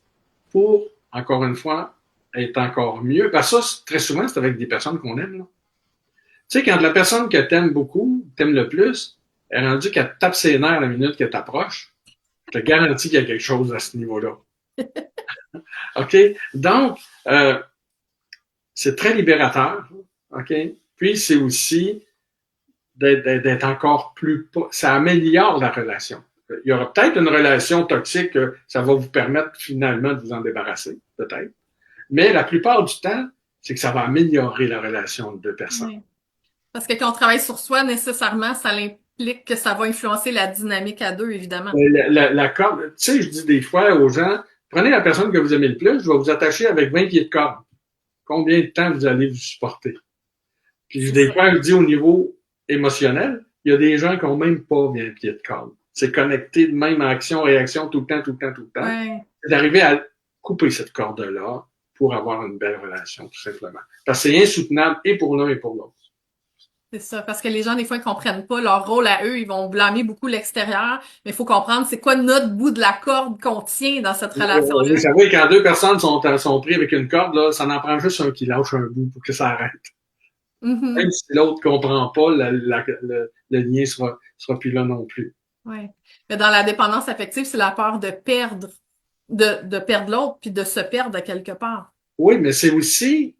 pour, encore une fois, être encore mieux. Parce que ça, très souvent, c'est avec des personnes qu'on aime. Là. Tu sais, quand la personne que t'aimes beaucoup, t'aimes le plus, elle est rendue qu'elle te tape ses nerfs la minute qu'elle t'approche, je te garantis qu'il y a quelque chose à ce niveau-là. OK? Donc, c'est très libérateur. OK? Puis, c'est aussi d'être encore plus... Ça améliore la relation. Il y aura peut-être une relation toxique que ça va vous permettre finalement de vous en débarrasser, peut-être. Mais la plupart du temps, c'est que ça va améliorer la relation de deux personnes. Oui. Parce que quand on travaille sur soi, nécessairement, ça implique que ça va influencer la dynamique à deux, évidemment. La corde, tu sais, je dis des fois aux gens, prenez la personne que vous aimez le plus, je vais vous attacher avec 20 pieds de corde. Combien de temps vous allez vous supporter? Puis C'est des ça. fois, je dis au niveau émotionnel, il y a des gens qui n'ont même pas 20 pieds de corde. C'est connecté de même action, réaction, tout le temps, tout le temps, tout le temps. Ouais. C'est d'arriver à couper cette corde-là pour avoir une belle relation, tout simplement. Parce que c'est insoutenable et pour l'un et pour l'autre. C'est ça, parce que les gens, des fois, ils comprennent pas leur rôle à eux, ils vont blâmer beaucoup l'extérieur, mais il faut comprendre c'est quoi notre bout de la corde qu'on tient dans cette Vous relation-là. savez, quand deux personnes sont prises avec une corde, là, ça en prend juste un qui lâche un bout pour que ça arrête. Même Mhm. si l'autre comprend pas, le lien sera plus là non plus. Ouais. Mais dans la dépendance affective, c'est la peur de perdre, de perdre l'autre, puis de se perdre à quelque part. Oui, mais c'est aussi,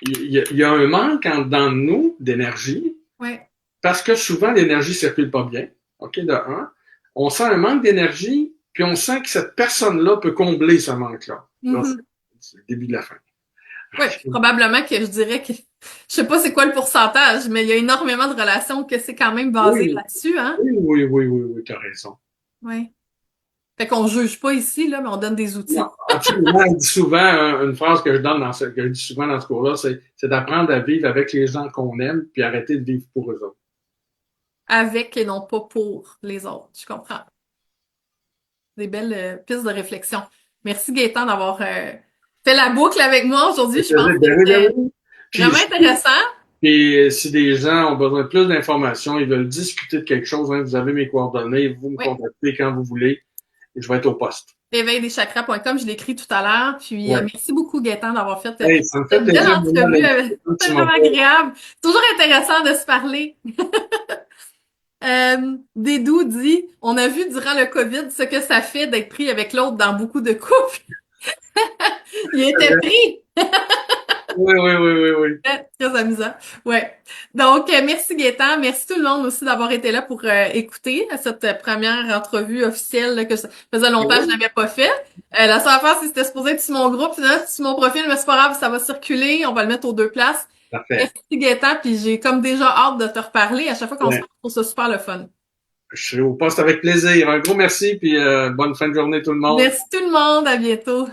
il y a un manque dans nous d'énergie, Ouais. parce que souvent l'énergie circule pas bien. OK, de un. On sent un manque d'énergie, puis on sent que cette personne-là peut combler ce manque-là. Là, Mhm. c'est le début de la fin. Ouais, puis probablement que je dirais que, je sais pas c'est quoi le pourcentage, mais il y a énormément de relations que c'est quand même basé Oui, là-dessus, hein? oui, tu as raison. Ouais. Fait qu'on juge pas ici, là, mais on donne des Non, outils. absolument. Il dit souvent, une phrase que je donne que je dis souvent dans ce cours-là, c'est d'apprendre à vivre avec les gens qu'on aime, puis arrêter de vivre pour eux autres. Avec et non pas pour les autres. Je comprends. Des belles pistes de réflexion. Merci Gaëtan d'avoir fait la boucle avec moi aujourd'hui. Je pense que Ben c'était oui. vraiment intéressant. Puis si des gens ont besoin de plus d'informations, ils veulent discuter de quelque chose, hein, vous avez mes coordonnées, vous me Oui. contactez quand vous voulez, et je vais être au poste. Réveildechakras.com, je l'ai écrit tout à l'heure. Puis Ouais. merci beaucoup Gaëtan d'avoir fait Hey, ça me fait cette belle plaisir, moi, entrevue. tu C'était m'as vraiment pas. agréable. C'est toujours intéressant de se parler. Dédou dit, on a vu durant le COVID ce que ça fait d'être pris avec l'autre dans beaucoup de couples. Il était pris. Oui. Très amusant. Ouais. Donc, merci Gaëtan. Merci tout le monde aussi d'avoir été là pour écouter cette première entrevue officielle là, que ça faisait longtemps que je Oui, n'avais pas fait. La seule affaire, c'est que c'était supposé être sur mon groupe, finalement, c'est sur mon profil, mais c'est pas grave, ça va circuler. On va le mettre aux deux places. parfait. Merci Gaëtan, puis j'ai comme déjà hâte de te reparler. À chaque fois qu'on se Ouais. parle, je trouve ça super le fun. Je serai au poste avec plaisir. Un gros merci, puis bonne fin de journée tout le monde. Merci tout le monde. À bientôt.